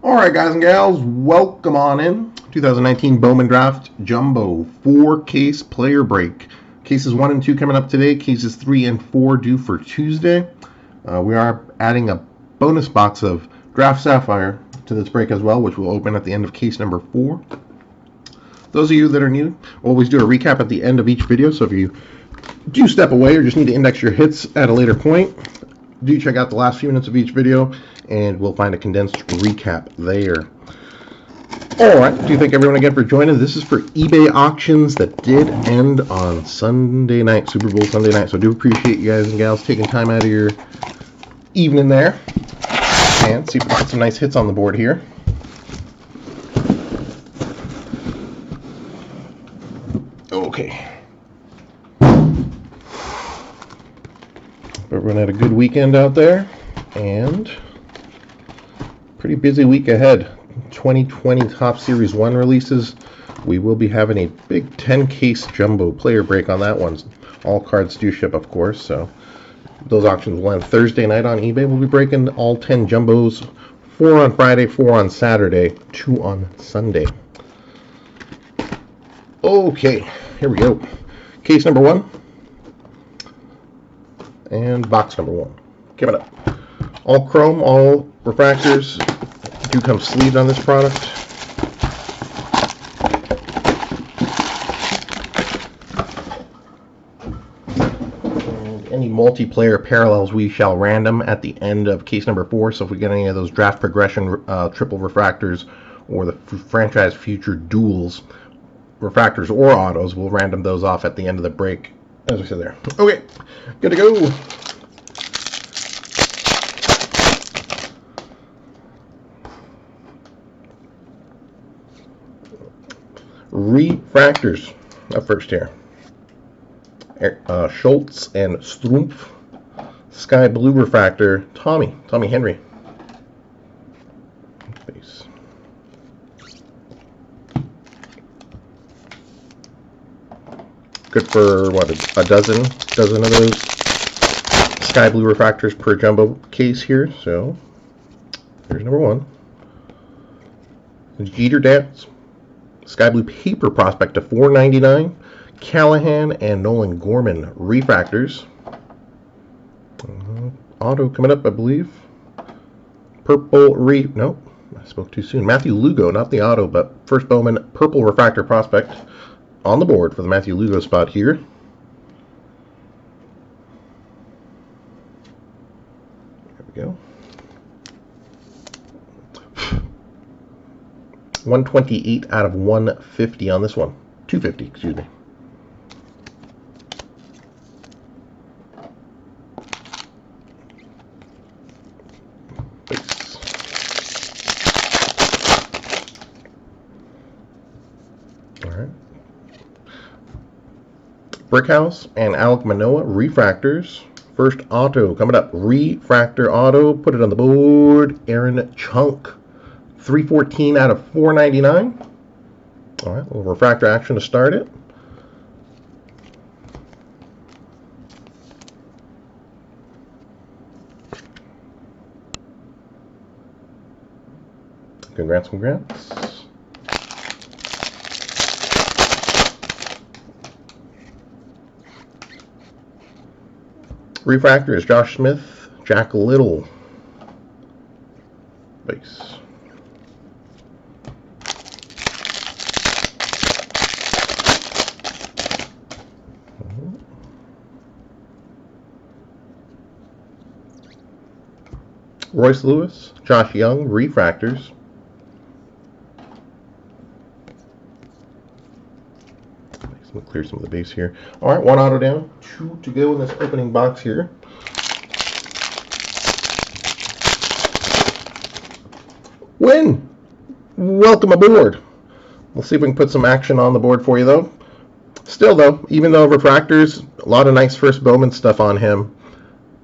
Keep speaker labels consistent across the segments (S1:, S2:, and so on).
S1: Alright guys and gals, welcome on in. 2019 Bowman Draft Jumbo 4-case player break. Cases 1 and 2 coming up today. Cases 3 and 4 due for Tuesday. We are adding a bonus box of Draft Sapphire to this break as well, which will open at the end of case number 4. Those of you that are new, we'll always do a recap at the end of each video, so if you do step away or just need to index your hits at a later point, do check out the last few minutes of each video and we'll find a condensed recap there. Alright, do thank everyone again for joining. This is for eBay auctions that did end on Sunday night, Super Bowl Sunday night. So I do appreciate you guys and gals taking time out of your evening there. And see if we can get some nice hits on the board here. Okay. Everyone had a good weekend out there, and pretty busy week ahead. 2020 Top Series 1 releases. We will be having a big 10-case jumbo player break on that one. All cards do ship, of course, so those auctions will end Thursday night on eBay. We'll be breaking all 10 jumbos, 4 on Friday, 4 on Saturday, 2 on Sunday. Okay, here we go. Case number 1 and box number 1. Give it up. All chrome, all refractors do come sleeved on this product. And any multiplayer parallels we shall random at the end of case number 4. So if we get any of those draft progression triple refractors or the franchise future duels, refractors or autos, we'll random those off at the end of the break, as we said there. Okay, good to go. Refractors up first here. Schultz and Strumpf. Sky blue refractor, Tommy Henry. Base. Good for what, a dozen of those sky blue refractors per jumbo case here. So here's number 1. Jeter Dance. Sky Blue Paper Prospect to $4.99. Callahan and Nolan Gorman refractors. Auto coming up, I believe. Nope, I spoke too soon. Matthew Lugo, not the auto, but first Bowman purple refractor prospect on the board for the Matthew Lugo spot here. There we go. 128 out of 150 on this one. 250, excuse me. Base. All right. Brickhouse and Alec Manoah refractors. First auto coming up. Refractor auto. Put it on the board. Aaron Chunk. 314 out of 499. All right, a little refractor action to start it. Congrats. Refractor is Josh Smith, Jack Little. Base. Royce Lewis, Josh Young, refractors. We'll clear some of the base here. All right, 1 auto down, 2 to go in this opening box here. Win! Welcome aboard. We'll see if we can put some action on the board for you, though. Still, though, even though refractors, a lot of nice first Bowman stuff on him.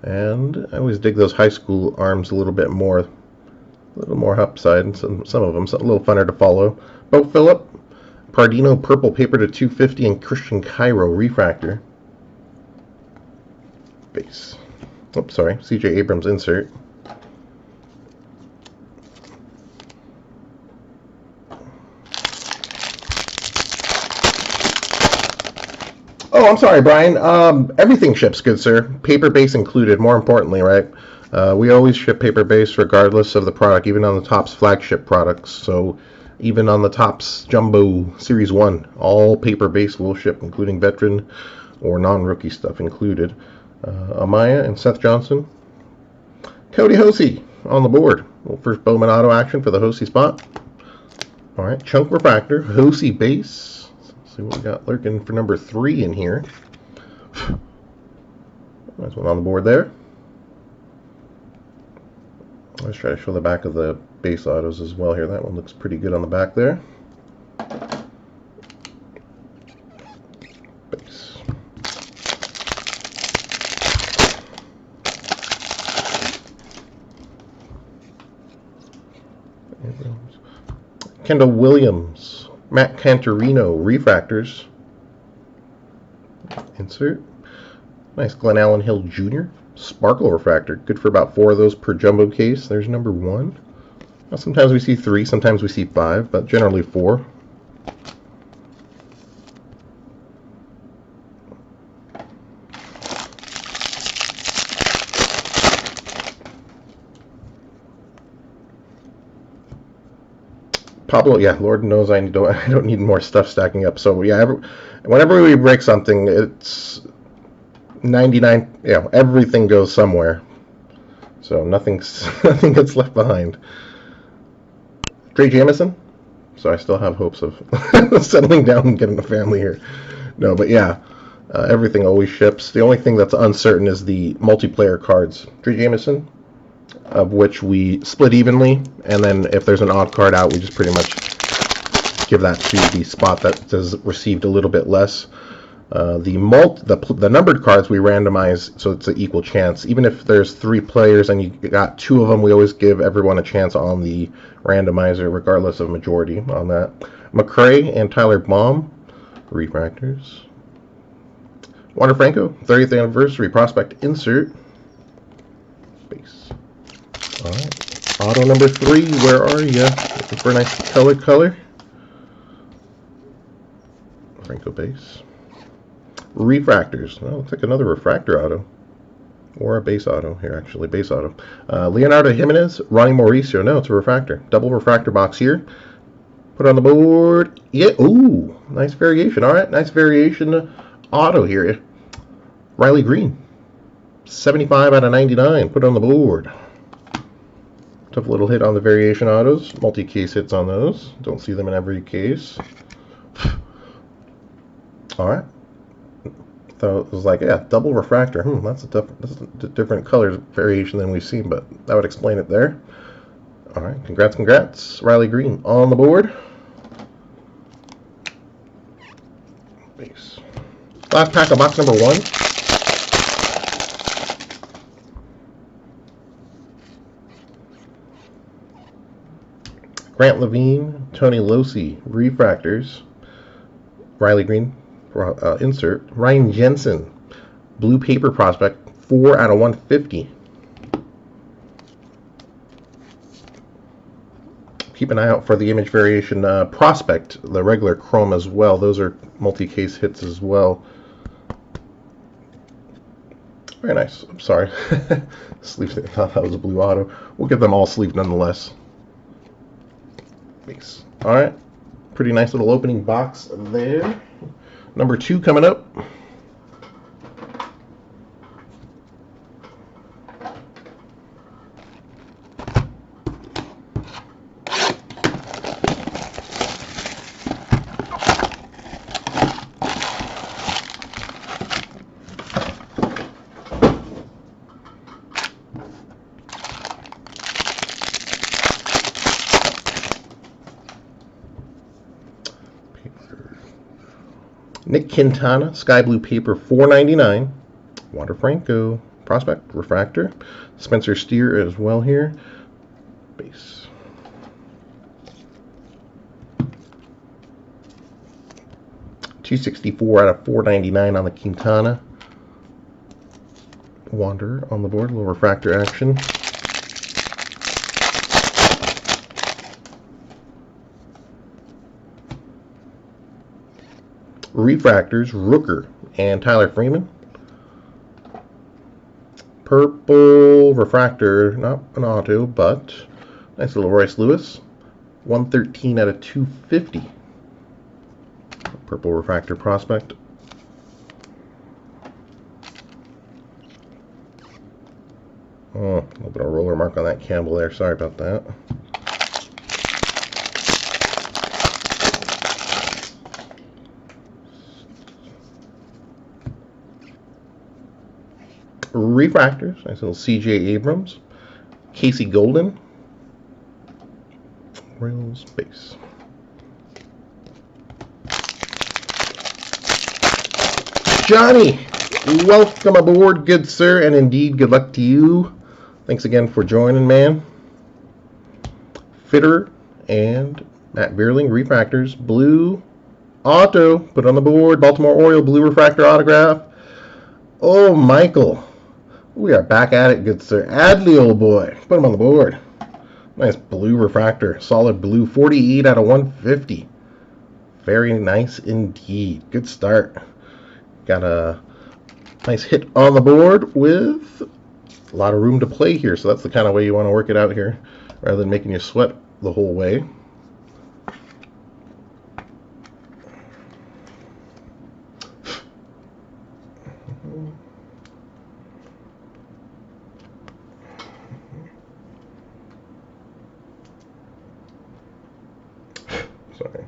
S1: And I always dig those high school arms a little bit more. A little more upside, and some of them a little funner to follow. Bo Phillip, Pardino purple paper to 250, and Christian Cairo refractor. Base. Oops, sorry. C.J. Abrams insert. Oh, I'm sorry, Brian. Everything ships, good sir. Paper base included, more importantly, right? We always ship paper base regardless of the product, even on the Topps flagship products. So even on the Topps Jumbo Series 1, all paper base will ship, including veteran or non-rookie stuff included. Amaya and Seth Johnson. Cody Hosey on the board. First Bowman auto action for the Hosey spot. All right, Chunk Refractor, Hosey base. Let's see what we got lurking for number 3 in here. Nice one on the board there. Let's try to show the back of the base autos as well here. That one looks pretty good on the back there. Base. Kendall Williams, Matt Cantorino, refractors. Insert. Nice Glenn Allen Hill Jr. Sparkle refractor. Good for about 4 of those per jumbo case. There's number 1. Now, sometimes we see 3, sometimes we see 5, but generally 4. Pablo, yeah, Lord knows I don't need more stuff stacking up. So yeah, whenever we break something, it's 99. Everything goes somewhere. So nothing gets left behind. Trey Jamison. So I still have hopes of settling down and getting a family here. No, but yeah, everything always ships. The only thing that's uncertain is the multiplayer cards. Trey Jamison, of which we split evenly, and then if there's an odd card out, we just pretty much give that to the spot that has received a little bit less. The numbered cards we randomize, so it's an equal chance. Even if there's 3 players and you got 2 of them, we always give everyone a chance on the randomizer, regardless of majority on that. McCray and Tyler Baum, refractors. Wander Franco, 30th anniversary prospect insert. Base. All right. Auto number 3, where are you? Looking for a nice color. Franco base. Refractors. Well, looks like another refractor auto. Or a base auto here, actually. Base auto. Leonardo Jimenez, Ronnie Mauricio. No, it's a refractor. Double refractor box here. Put on the board. Yeah. Ooh, nice variation. All right, nice variation auto here. Riley Green. 75 out of 99. Put on the board. Tough little hit on the variation autos. Multi-case hits on those. Don't see them in every case. All right. So it was like, yeah, double refractor. That's a different color variation than we've seen, but that would explain it there. All right, congrats. Riley Green on the board. Base. Last pack of box number 1. Grant Levine, Tony Losi, refractors. Riley Green, insert. Ryan Jensen, blue paper prospect, 4 out of 150. Keep an eye out for the image variation prospect, the regular chrome as well. Those are multi-case hits as well. Very nice. I'm sorry. Sleeves. I thought that was a blue auto. We'll give them all sleeve nonetheless. Base. All right. Pretty nice little opening box there. Number 2 coming up. Nick Quintana, sky blue paper, $4.99. Wander Franco, prospect, refractor. Spencer Steer as well here. Base. $264 out of $4.99 on the Quintana. Wander on the board, a little refractor action. refractors, Rooker and Tyler Freeman. Purple refractor, not an auto, but nice little Royce Lewis. 113 out of 250. Purple refractor prospect. Oh, a little bit of roller mark on that Campbell there. Sorry about that. Refractors, nice little C.J. Abrams, Casey Golden, Royals base. Johnny, welcome aboard, good sir, and indeed good luck to you. Thanks again for joining, man. Fitter and Matt Beerling, refractors, blue auto, put on the board, Baltimore Oriole, blue refractor autograph. Oh, Michael. We are back at it, good sir. Adley, old boy. Put him on the board. Nice blue refractor. Solid blue. 48 out of 150. Very nice indeed. Good start. Got a nice hit on the board with a lot of room to play here. So that's the kind of way you want to work it out here, rather than making you sweat the whole way. Sorry.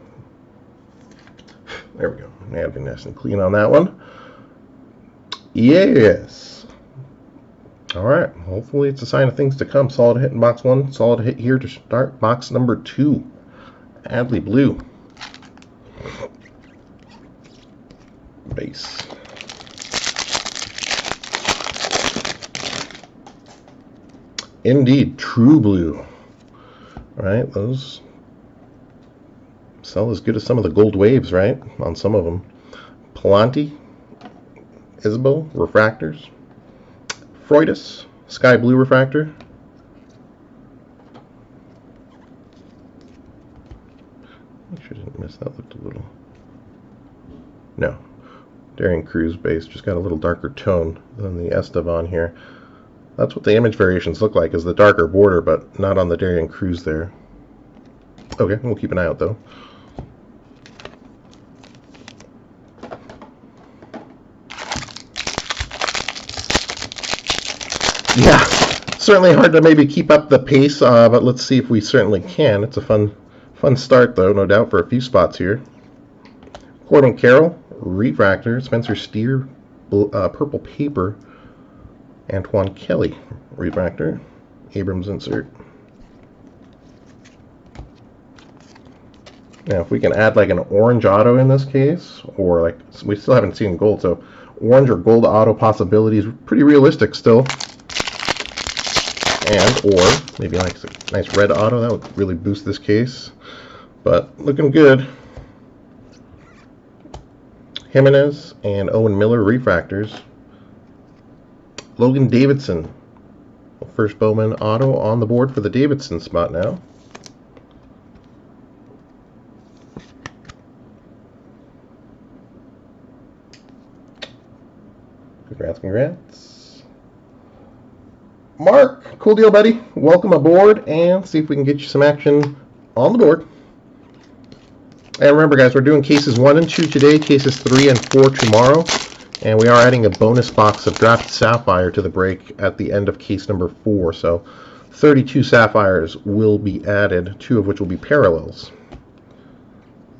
S1: There we go. Now be nice and clean on that one. Yes. All right. Hopefully it's a sign of things to come. Solid hit in box 1. Solid hit here to start box number 2. Adley blue. Base. Indeed. True blue. All right. Those sell as good as some of the gold waves, right? On some of them. Palante, Isabel, refractors. Freudis, sky blue refractor. Make sure I didn't miss that. Looked a little. No. Darian Cruz base. Just got a little darker tone than the Estevan here. That's what the image variations look like, is the darker border, but not on the Darian Cruz there. Okay, we'll keep an eye out though. Yeah, certainly hard to maybe keep up the pace, but let's see if we certainly can. It's a fun start, though, no doubt, for a few spots here. Corbin Carroll, refractor. Spencer Steer, purple paper. Antoine Kelly, refractor. Abrams insert. Now, if we can add like an orange auto in this case, or like, we still haven't seen gold, so orange or gold auto possibilities, pretty realistic still. And, or, maybe like a nice red auto, that would really boost this case. But, looking good. Jimenez and Owen Miller, refractors. Logan Davidson, first Bowman auto on the board for the Davidson spot now. Congrats. Mark, cool deal, buddy. Welcome aboard, and see if we can get you some action on the board. And remember, guys, we're doing cases 1 and 2 today, cases 3 and 4 tomorrow, and we are adding a bonus box of Draft Sapphire to the break at the end of case number 4. So 32 Sapphires will be added, 2 of which will be parallels.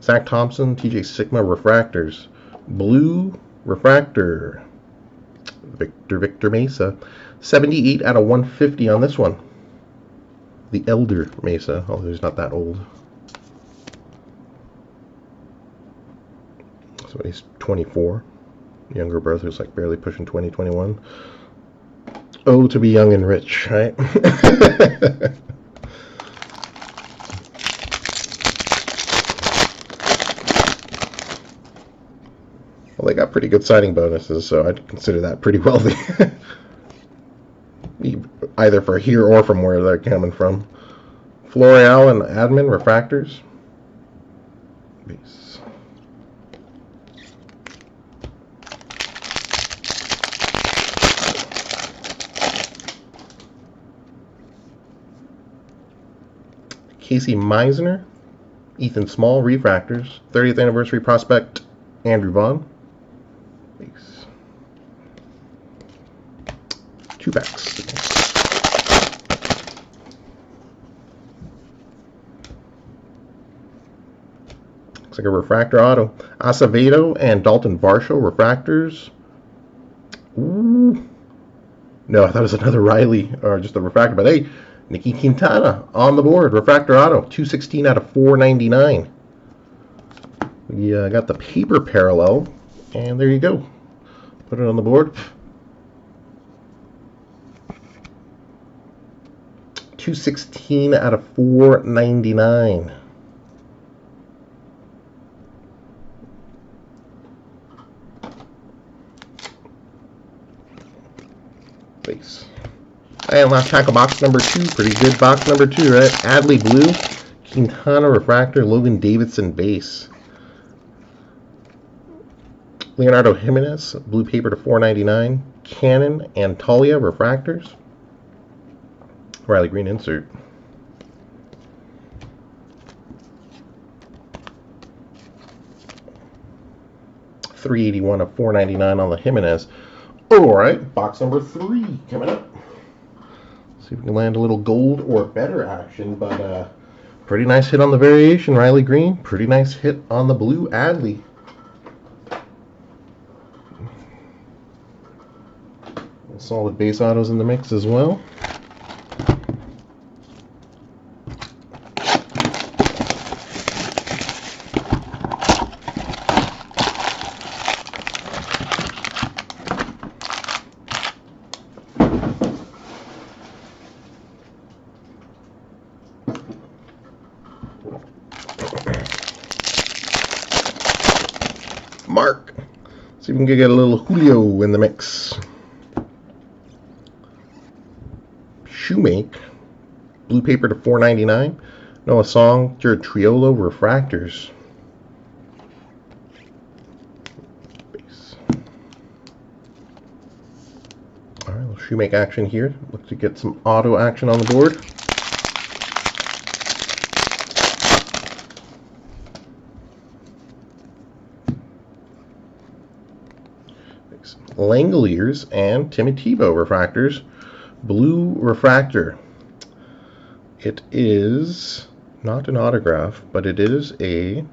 S1: Zach Thompson, TJ Sigma, refractors. Blue refractor. Victor Mesa. 78 out of 150 on this one. The elder Mesa, although he's not that old. So he's 24. Younger brother's like barely pushing 20, 21. Oh, to be young and rich, right? Well, they got pretty good signing bonuses, so I'd consider that pretty wealthy. Either for here or from where they're coming from. Floreal and Admin, refractors. Base. Casey Meisner, Ethan Small, refractors. 30th anniversary prospect, Andrew Vaughn. Base. 2 packs. Looks like a refractor auto. Acevedo and Dalton Varsho, refractors. Ooh. No, I thought it was another Riley, or just a refractor. But hey, Nicky Quintana on the board. Refractor auto. 216 out of 499. We got the paper parallel. And there you go. Put it on the board. 216 out of 499. Base. And last pack of box number 2. Pretty good box number 2, right? Adley blue, Quintana refractor, Logan Davidson base. Leonardo Jimenez, blue paper to 499. Cannon and Talia refractors. Riley Green insert. $381 of $499 on the Jimenez. All right, box number 3 coming up. See if we can land a little gold or better action, but pretty nice hit on the variation, Riley Green. Pretty nice hit on the blue, Adley. Solid base autos in the mix as well. Mark. See if we can get a little Julio in the mix. Shoemake. Blue paper to 499. Noah Song, Jared Triolo, refractors. Base. Alright, little Shoemake action here. Look to get some auto action on the board. Langoliers and Timmy Tebow refractors. Blue refractor. It is not an autograph, but it is a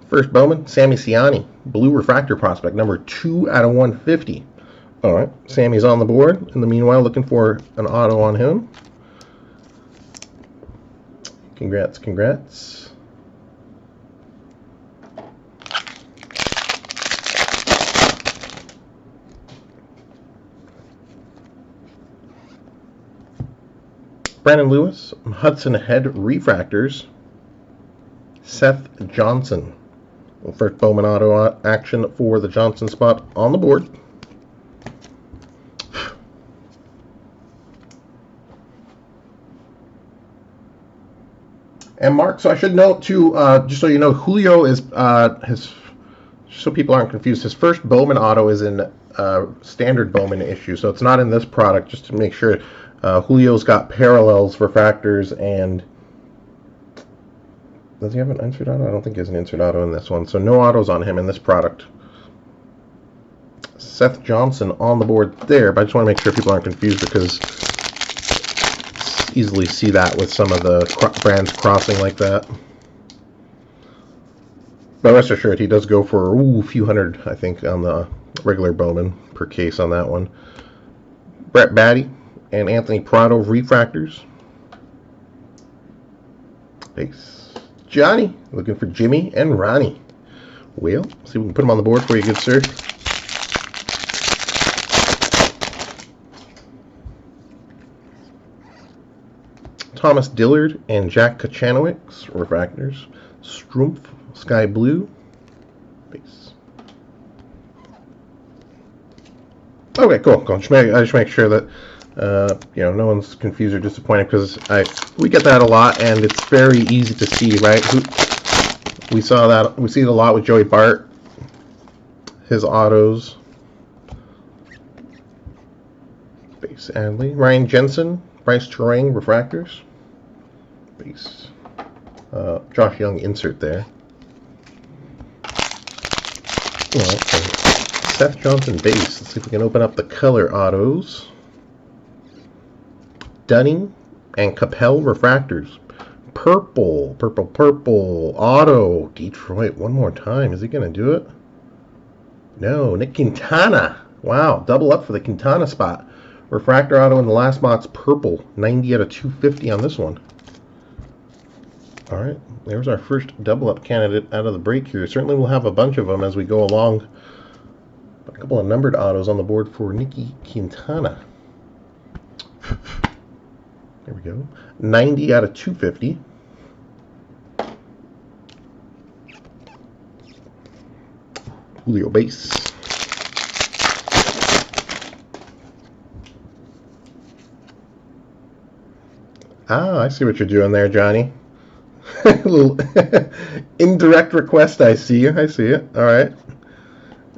S1: first Bowman, Sammy Siani. Blue refractor prospect, number 2 out of 150. All right, Sammy's on the board. In the meanwhile, looking for an auto on him. Congrats, congrats. Brandon Lewis, Hudson Head refractors. Seth Johnson. First Bowman auto action for the Johnson spot on the board. And Mark, so I should note too, just so you know, Julio is so people aren't confused, his first Bowman auto is in standard Bowman issue, so it's not in this product, just to make sure. Julio's got parallels, refractors, and does he have an insert auto? I don't think he has an insert auto in this one, so no autos on him in this product. Seth Johnson on the board there, but I just want to make sure people aren't confused because easily see that with some of the brands crossing like that. But rest assured, he does go for a few hundred, I think, on the regular Bowman per case on that one. Brett Batty and Anthony Prado refractors. Base. Johnny, looking for Jimmy and Ronnie. Well, see if we can put them on the board for you, good sir. Thomas Dillard and Jack Kachanowicz, refractors. Strumpf, Sky Blue. Base. Okay, cool. I just make sure that no one's confused or disappointed, because we get that a lot, and it's very easy to see, right? We see it a lot with Joey Bart, his autos. Base Adley. Ryan Jensen, Bryce Terang, refractors. Base. Josh Young insert there. Well, Seth Johnson base. Let's see if we can open up the color autos. Dunning and Capel refractors. Purple, purple, purple. Auto. Detroit. One more time. Is he going to do it? No. Nick Quintana. Wow. Double up for the Quintana spot. Refractor auto in the last box. Purple. 90 out of 250 on this one. All right. There's our first double up candidate out of the break here. Certainly we'll have a bunch of them as we go along. A couple of numbered autos on the board for Nicky Quintana. There we go. 90 out of 250. Julio base. Ah, I see what you're doing there, Johnny. A little indirect request, I see you. I see it. All right.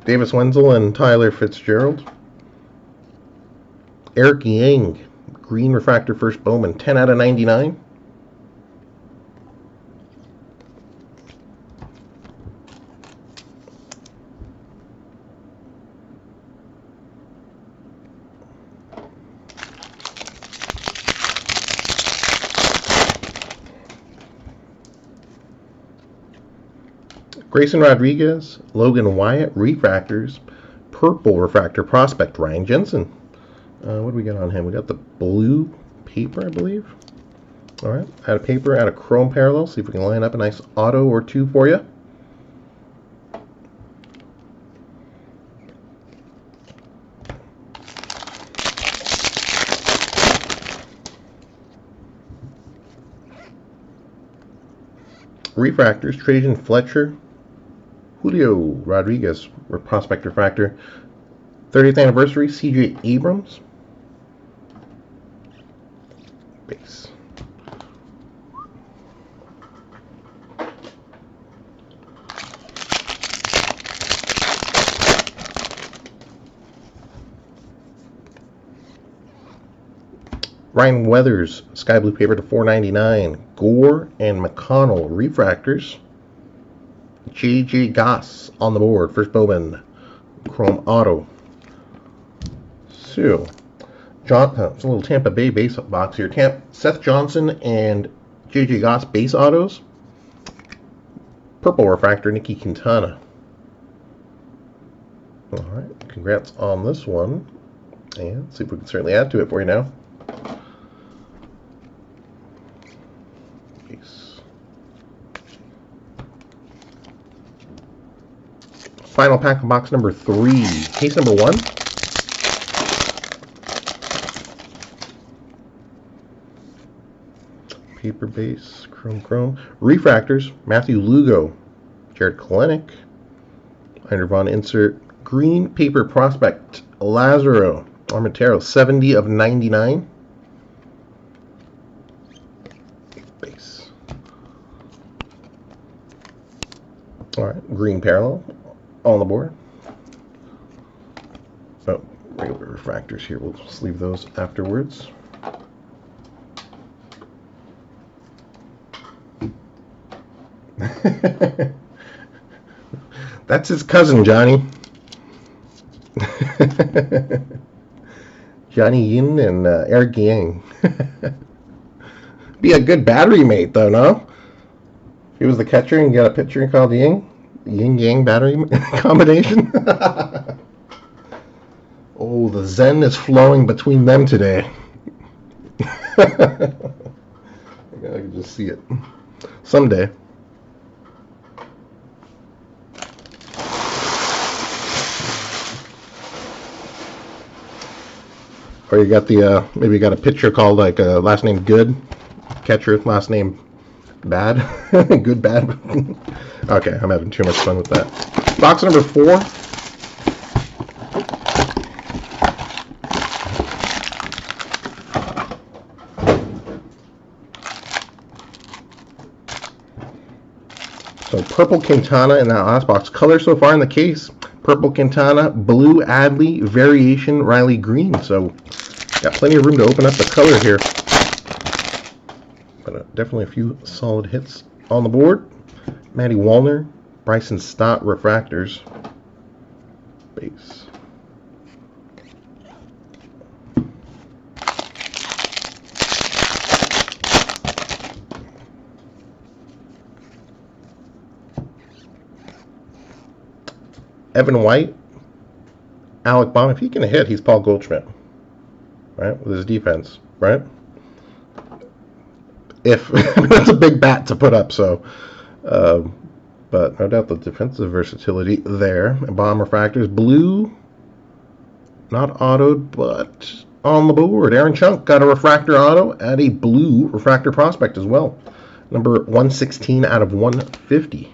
S1: Davis Wenzel and Tyler Fitzgerald. Eric Yang, green refractor first Bowman, 10 out of 99. Grayson Rodriguez, Logan Wyatt, refractors, purple refractor prospect, Ryan Jensen. What do we got on him? We got the blue paper, I believe. All right, out of paper, out of chrome parallel. See if we can line up a nice auto or two for you. Refractors, Trajan Fletcher, Julio Rodriguez, prospect refractor. 30th anniversary, C.J. Abrams. Base. Ryan Weathers, sky blue paper to $4.99. Gore and McConnell, refractors. J.J. Goss on the board. First Bowman, chrome auto. So, it's a little Tampa Bay base box here. Seth Johnson and J.J. Goss base autos. Purple refractor, Nicky Quintana. All right, congrats on this one. And see if we can certainly add to it for you now. Final pack of box number 3. Case number 1. Paper base, chrome. Refractors, Matthew Lugo, Jared Kalenic, Inder Von insert, green paper prospect, Lazaro Armentero, 70 of 99. Base. All right, green parallel on the board. Oh, regular refractors here. We'll just leave those afterwards. That's his cousin, Johnny. Johnny Yin and Eric Yang. Be a good battery mate, though, no? If he was the catcher and you got a pitcher called Yang. Yin-yang battery combination. Oh, the zen is flowing between them today. I can just see it. Someday. Or you got the, maybe you got a pitcher called like last name Good. Catcher, last name Bad. Good, bad. Okay, I'm having too much fun with that. Box number 4. So purple Quintana in that last box. Color so far in the case. Purple Quintana, blue Adley, variation Riley Green. So got plenty of room to open up the color here. But definitely a few solid hits On the board, Matty Wallner, Bryson Stott refractors. Base. Evan White, Alec Baum. If he can hit, he's Paul Goldschmidt, right? With his defense, right? If that's a big bat to put up, so. But no doubt the defensive versatility there. Bomb refractors, blue, not autoed, but on the board. Aaron Chunk got a refractor auto at a blue refractor prospect as well. Number 116 out of 150.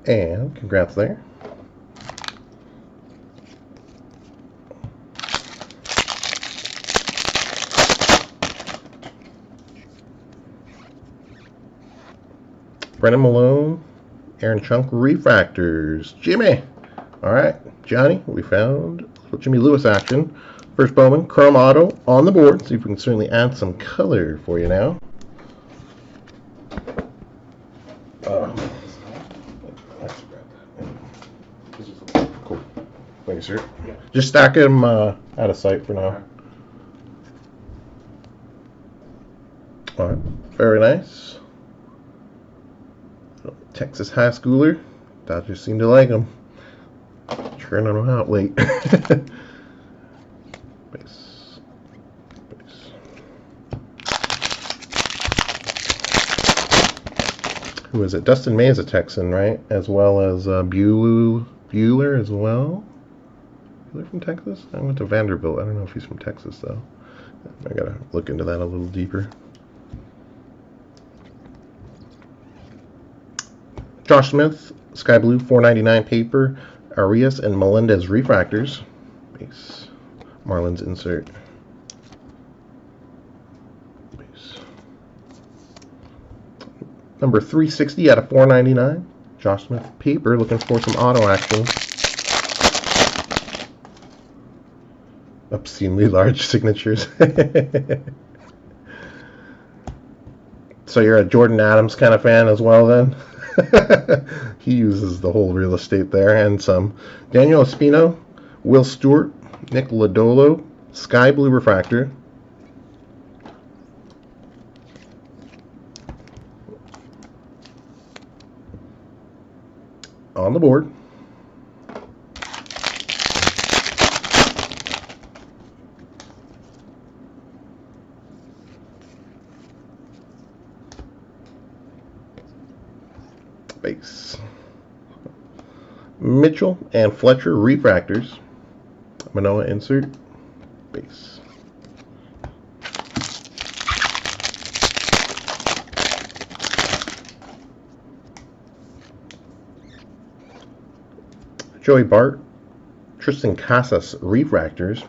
S1: And congrats there. Brennan Malone, Aaron Chunk refractors. Jimmy. All right, Johnny, we found Jimmy Lewis action. First Bowman, chrome auto on the board. See if we can certainly add some color for you now. Cool. Thank you, sir. Just stack him out of sight for now. All right, very nice. Texas high schooler. Dodgers seem to like him. Churning them out late. Base. Base. Who is it? Dustin May is a Texan, right? As well as Bueller as well. Bueller from Texas? I went to Vanderbilt. I don't know if he's from Texas, though. I gotta look into that a little deeper. Josh Smith, Sky Blue, 499 paper, Arias and Melendez refractors. Base. Marlins insert. Base. Number 360 out of 499. Josh Smith paper, looking for some auto action. Obscenely large signatures. So you're a Jordan Adams kind of fan as well then? He uses the whole real estate there and some. Daniel Espino, Will Stewart, Nick Lodolo, Sky Blue refractor. On the board. Base. Mitchell and Fletcher refractors. Manoa insert. Base. Joey Bart, Tristan Casas refractors.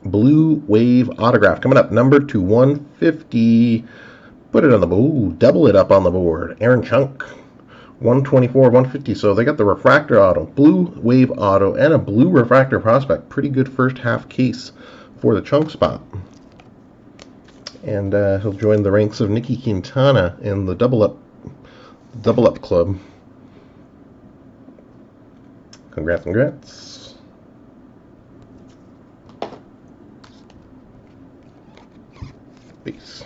S1: Blue Wave autograph coming up, number 2/150. Put it on the board. Double it up on the board. Aaron Chunk, 124/150. So they got the refractor auto, blue wave auto, and a blue refractor prospect. Pretty good first half case for the Chunk spot. And he'll join the ranks of Nicky Quintana in the double up club. Congrats, congrats. Peace.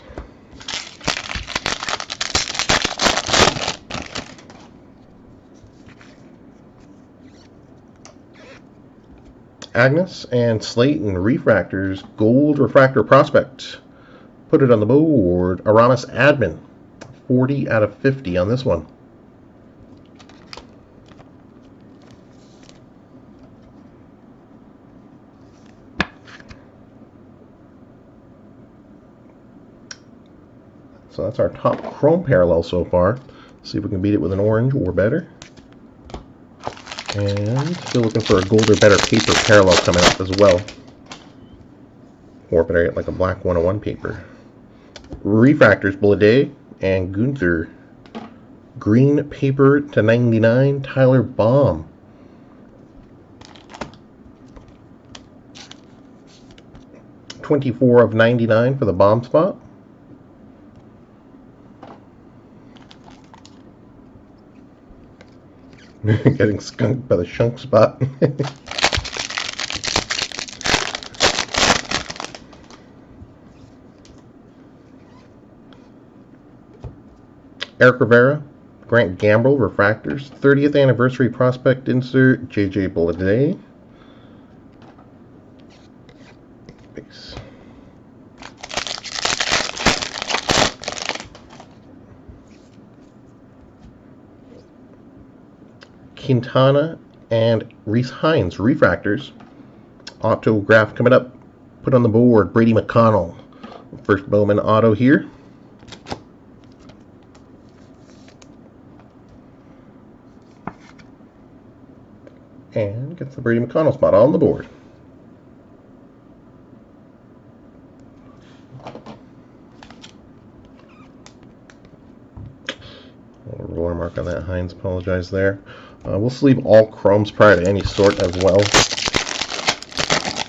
S1: Agnes and Slayton refractors, gold refractor prospect. Put it on the board. Aramis Admin, 40 out of 50 on this one. So that's our top chrome parallel so far. See if we can beat it with an orange or better. And still looking for a gold or better paper parallel coming up as well. Or better yet, like a black 101 paper. Refractors, Blade and Gunther. Green paper to 99, Tyler Baum. 24 of 99 for the bomb spot. Getting skunked by the shunk spot. Eric Rivera, Grant Gamble, Refractors, 30th Anniversary Prospect Insert, J.J. Bleday. Base. Quintana and Reese Hines, Refractors. Autograph coming up. Put on the board, Brady McConnell. First Bowman auto here. And gets the Brady McConnell spot on the board. Roller mark on that. Hines, apologize there. We'll sleeve all chromes prior to any sort as well,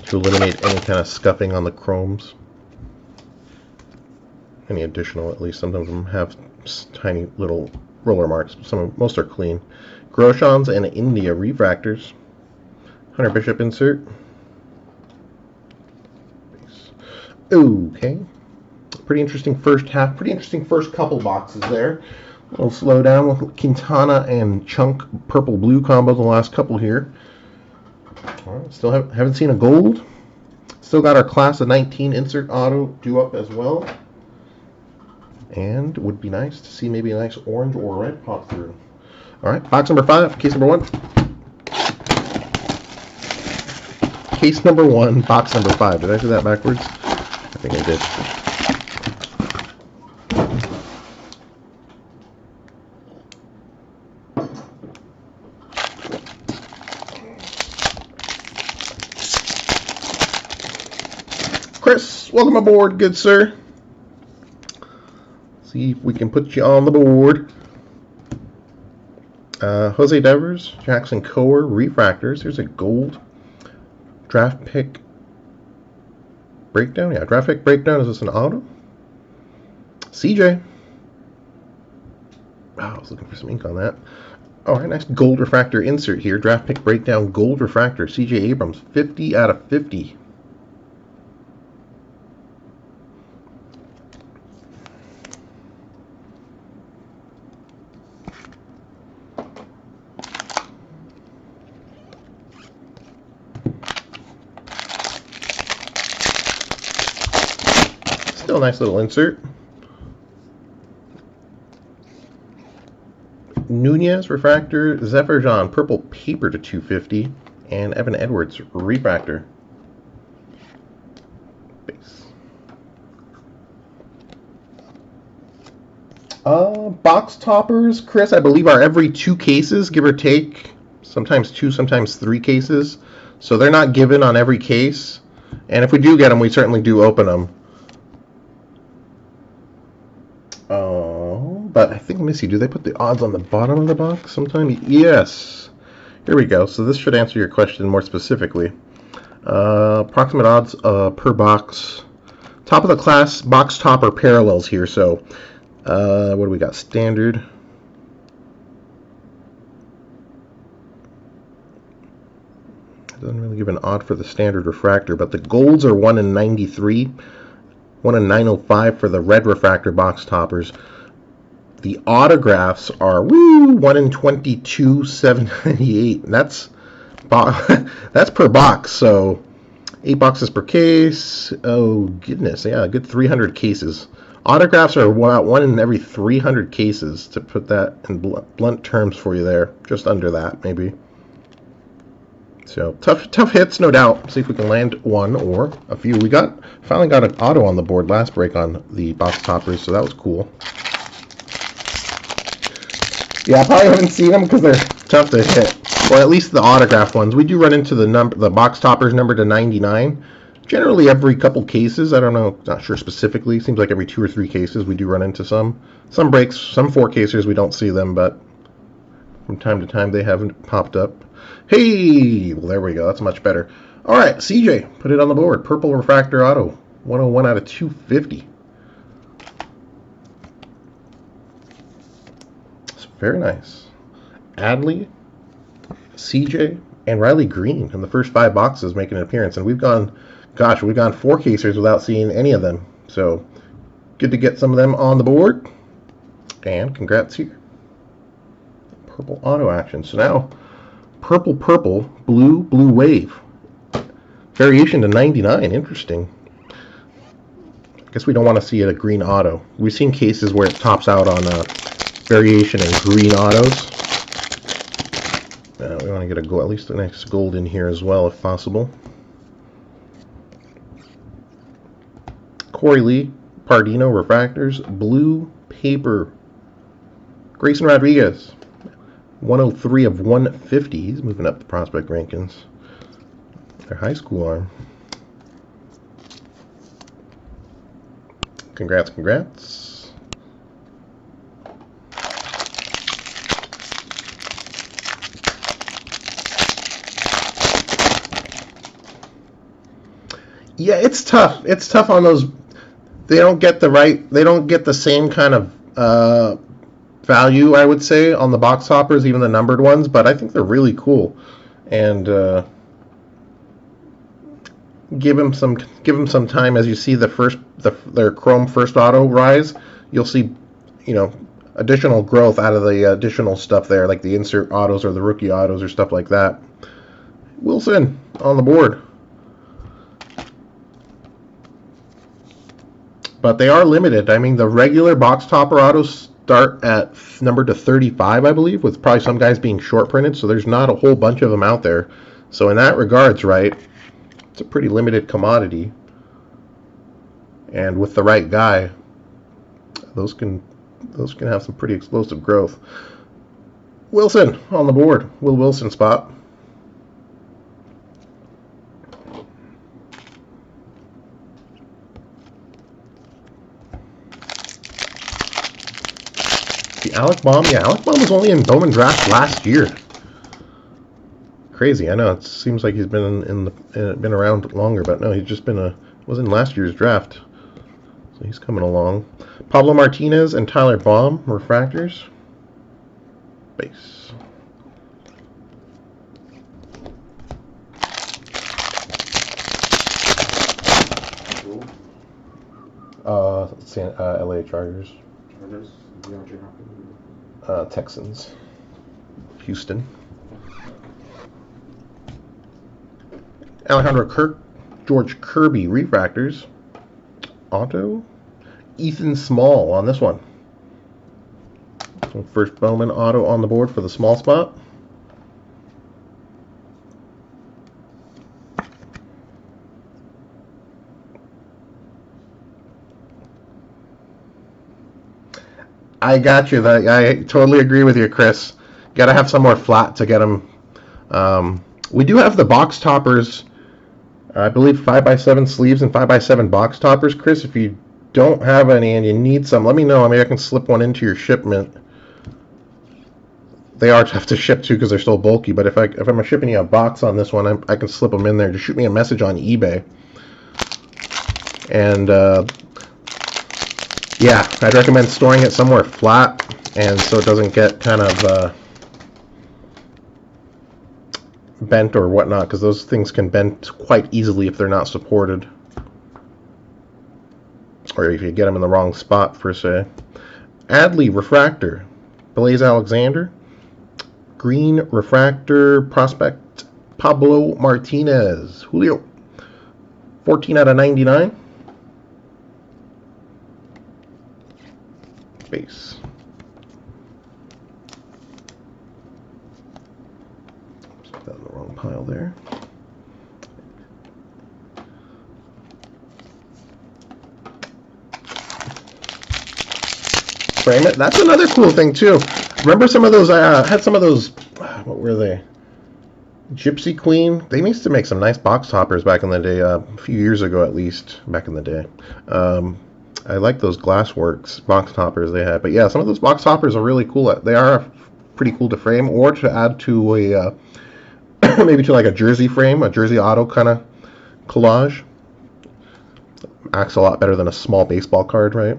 S1: to eliminate any kind of scuffing on the chromes. Any additional, at least. Some of them have tiny little roller marks. Most are clean. Groshans and India Refractors. Hunter Bishop insert. Okay. Pretty interesting first half. Pretty interesting first couple boxes there. We'll slow down with Quintana and Chunk purple-blue combo the last couple here. All right, still haven't seen a gold. Still got our class of 19 insert auto due up as well. And would be nice to see maybe a nice orange or red pop through. All right, box number 5, case number 1. Case number 1, box number 5. Did I do that backwards? I think I did. Chris, welcome aboard, good sir. See if we can put you on the board. Jose Devers, Jackson Coer, Refractors. Here's a gold draft pick breakdown. Yeah, draft pick breakdown. Is this an auto? CJ. Wow, I was looking for some ink on that. All right, nice gold refractor insert here. Draft pick breakdown, gold refractor. CJ Abrams, 50 out of 50. Still a nice little insert. Nunez, refractor. Zephyr purple paper to 250. And Evan Edwards, refractor. Base. Box toppers, Chris, I believe are every 2 cases, give or take. Sometimes 2, sometimes 3 cases. So they're not given on every case. And if we do get them, we certainly do open them. But I think, let me see, do they put the odds on the bottom of the box sometime? Yes. Here we go. So this should answer your question more specifically. Approximate odds per box. Top of the class, box topper parallels here. So what do we got? Standard. It doesn't really give an odd for the standard refractor, but the golds are 1 in 93. 1 in 905 for the red refractor box toppers. The autographs are 1 in 22, 798. And that's per box, so 8 boxes per case. Oh goodness, yeah, a good 300 cases. Autographs are 1 in every 300 cases, to put that in blunt terms for you there. Just under that, maybe. So tough hits, no doubt. See if we can land one or a few. We finally got an auto on the board last break on the box toppers, so that was cool. Yeah, I probably haven't seen them because they're tough to hit, or at least the autograph ones. We do run into the box toppers number to 99. Generally, every couple cases. I don't know, not sure specifically. Seems like every 2 or 3 cases we do run into some. Some breaks, some 4 casers we don't see them, but from time to time they haven't popped up. Hey, well there we go. That's much better. All right, CJ, put it on the board. Purple refractor auto. 101 out of 250. It's very nice. Adley, CJ, and Riley Green in the first 5 boxes making an appearance. And we've gone 4 casers without seeing any of them. So good to get some of them on the board. And congrats here. Purple auto action. So now purple, blue wave. Variation to 99. Interesting. I guess we don't want to see a green auto. We've seen cases where it tops out on variation in green autos. We want to get at least a nice gold in here as well if possible. Corey Lee, Pardino refractors, blue paper. Grayson Rodriguez, 103 of 150. He's moving up the prospect rankings. Their high school arm. Congrats. Yeah, it's tough. It's tough on those. They don't get the same kind of value, I would say, on the box toppers, even the numbered ones, but I think they're really cool. And give them some time. As you see their Chrome first auto rise, you'll see, additional growth out of the additional stuff there, like the insert autos or the rookie autos or stuff like that. Wilson on the board. But they are limited. I mean, the regular box topper autos start at number to 35, I believe, with probably some guys being short printed, so there's not a whole bunch of them out there. So in that regards, right, it's a pretty limited commodity. And with the right guy, those can have some pretty explosive growth. Wilson on the board. Will Wilson spot. The Alec Bohm, Alec Bohm was only in Bowman draft last year. Crazy, I know. It seems like he's been been around longer, but no, he's just was in last year's draft. So he's coming along. Pablo Martinez and Tyler Bohm, refractors. Base. LA Chargers. Texans. Houston. Alejandro Kirk, George Kirby, refractors. Auto. Ethan Small on this one. So first Bowman auto on the board for the small spot. I got you. I totally agree with you, Chris. Got to have some more flat to get them. We do have the box toppers. I believe 5x7 sleeves and 5x7 box toppers. Chris, if you don't have any and you need some, let me know. Maybe I can slip one into your shipment. They are tough to ship too because they're so bulky. But if I'm shipping you a box on this one, I can slip them in there. Just shoot me a message on eBay. And yeah, I'd recommend storing it somewhere flat, and so it doesn't get kind of bent or whatnot, because those things can bend quite easily if they're not supported, or if you get them in the wrong spot per se. Adley refractor, Blaze Alexander. Green refractor prospect, Pablo Martinez. Julio, 14 out of 99. Base. Put that in the wrong pile there. Frame it. That's another cool thing too. Remember some of those? I had some of those. What were they? Gypsy Queen. They used to make some nice box toppers back in the day. A few years ago, at least. Back in the day. I like those Glassworks box toppers they had. But yeah, some of those box toppers are really cool. They are pretty cool to frame or to add to a maybe to like a jersey frame, a jersey auto kind of collage. acts a lot better than a small baseball card, right?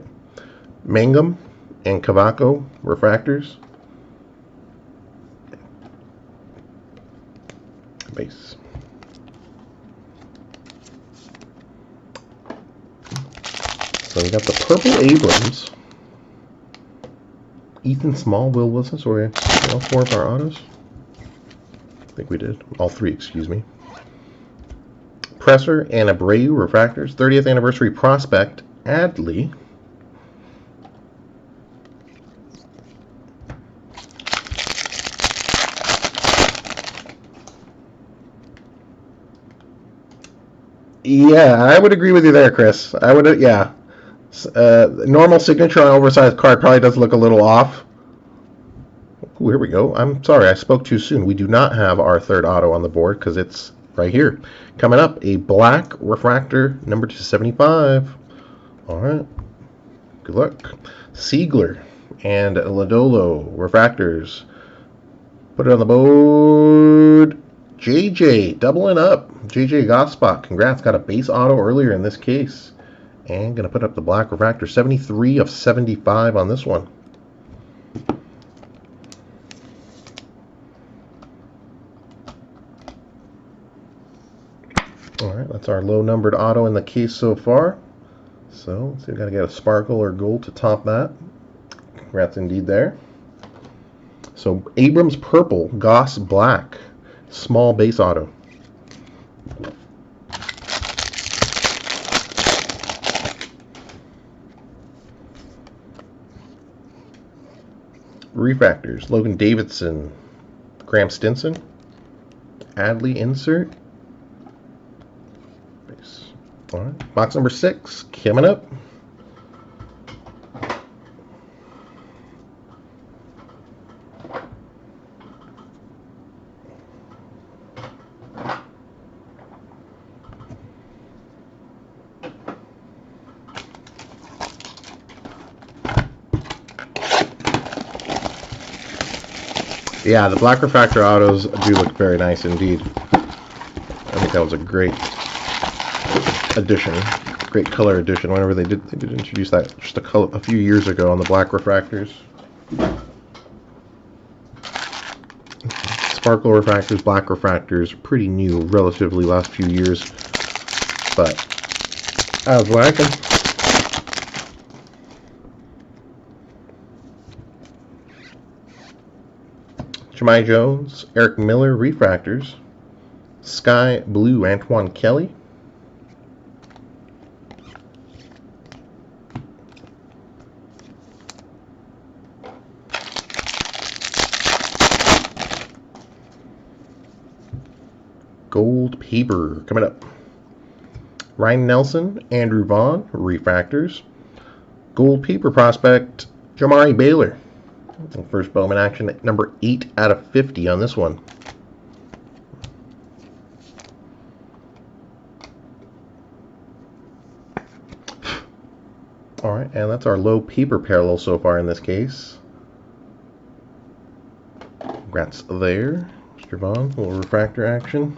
S1: Mangum and Cavaco refractors. Base. So we got the purple Abrams. Ethan Small, Will Wilson, so we all 4 of our autos. I think we did. All 3, excuse me. Presser and Abreu refractors. 30th anniversary prospect, Adley. Yeah, I would agree with you there, Chris. I would, yeah. Normal signature on oversized card probably does look a little off. Ooh, here we go. I'm sorry, I spoke too soon. We do not have our 3rd auto on the board because it's right here. Coming up, a black refractor, number 275. All right. Good luck. Siegler and Lodolo refractors. Put it on the board. JJ doubling up. JJ Gospot. Congrats. Got a base auto earlier in this case. And going to put up the black refractor. 73 of 75 on this one. Alright, that's our low numbered auto in the case so far. So, let's see, we've got to get a sparkle or gold to top that. Congrats indeed there. So, Abrams purple, Goss black, small base auto. Refractors, Logan Davidson, Graham Stinson, Adley insert. Base. All right, box number 6 coming up. Yeah, the black refractor autos do look very nice indeed. I think that was a great addition, great color addition. Whenever they did introduce that just a few years ago on the black refractors. Sparkle refractors, black refractors, pretty new, relatively last few years, but I was liking. Jemai Jones, Eric Miller refractors, Sky Blue Antoine Kelly, gold paper coming up. Ryan Nelson, Andrew Vaughn refractors, gold paper prospect Jamari Baylor. First Bowman action at number 8 out of 50 on this one. Alright, and that's our low paper parallel so far in this case. Congrats there, Mr. Vaughn. A little refractor action.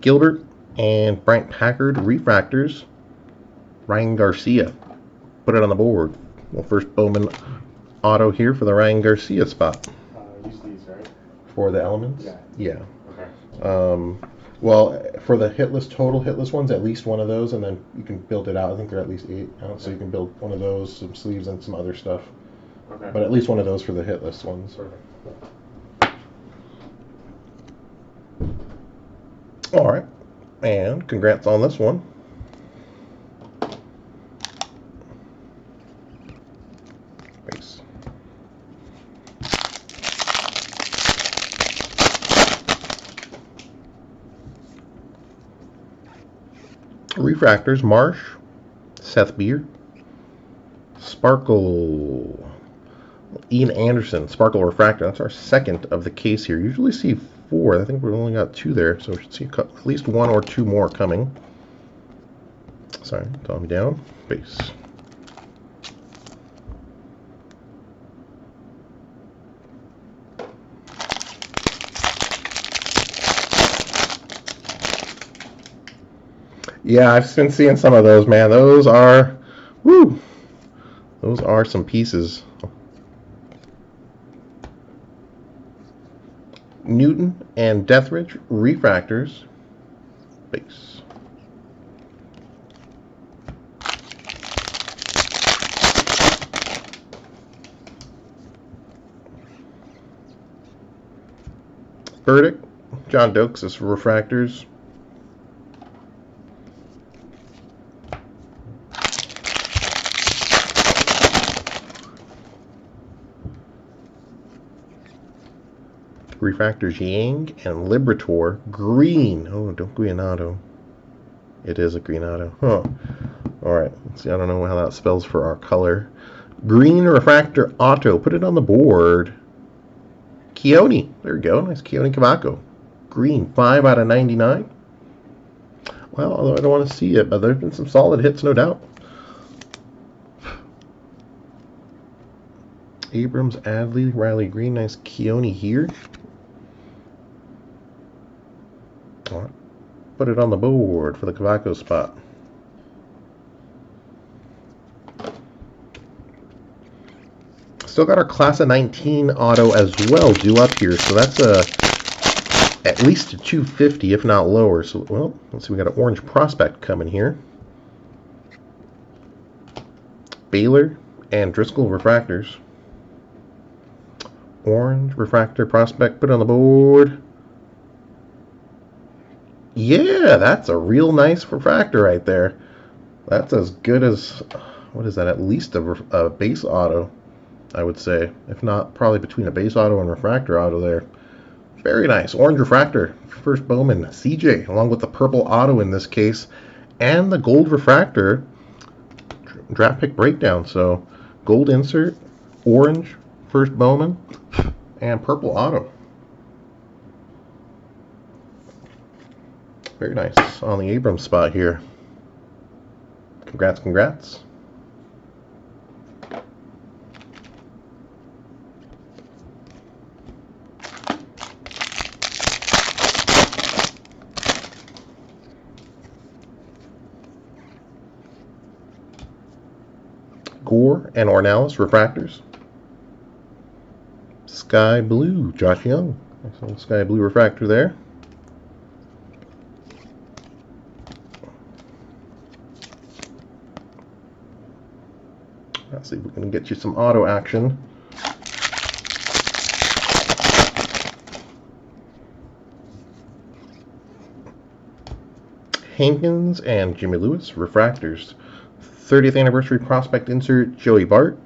S1: Gilbert and Bryant Packard refractors. Ryan Garcia. Put it on the board. Well, first Bowman auto here for the Ryan Garcia spot.
S2: Use these, right?
S1: For the elements?
S2: Yeah.
S1: Okay. Well, for the total hitless ones, at least one of those, and then you can build it out. I think they're at least 8. So you can build one of those, some sleeves, and some other stuff.
S2: Okay.
S1: But at least one of those for the hitless ones.
S2: Perfect.
S1: All right, and congrats on this one. Base. Refractors, Marsh, Seth Beer, Sparkle, Ian Anderson, Sparkle Refractor. That's our second of the case here. Usually see 4. I think we've only got 2 there, so we should see at least 1 or 2 more coming. Sorry, calm me down. Base. Yeah, I've been seeing some of those, man. Those are, woo, those are some pieces. Newton and Deathridge refractors. Base. Burdick, John Dokes is refractors. Refractors Yang and Liberator green. Oh, don't green auto. It is a green auto. Huh. Alright, let's see. I don't know how that spells for our color. Green refractor auto. Put it on the board. Keone. There we go. Nice Keone Cavaco. Green. 5 out of 99. Well, although I don't want to see it, but there's been some solid hits, no doubt. Abrams, Adley, Riley Green. Nice Keone here. All right. Put it on the board for the Cavaco spot. Still got our class of 19 auto as well due up here, so that's at least a 250, if not lower. So, well, let's see, we got an orange prospect coming here. Baylor and Driscoll refractors. Orange refractor prospect, put it on the board. Yeah, that's a real nice refractor right there. That's as good as, what is that, at least a base auto, I would say. If not, probably between a base auto and refractor auto there. Very nice. Orange refractor. First Bowman, CJ, along with the purple auto in this case. And the gold refractor draft pick breakdown. So, gold insert, orange, first Bowman, and purple auto. Very nice on the Abrams spot here. Congrats, congrats. Gore and Ornelas refractors. Sky blue, Josh Young. Nice little sky blue refractor there. Let's see if we can get you some auto action. Hankins and Jimmy Lewis refractors. 30th anniversary prospect insert, Joey Bart.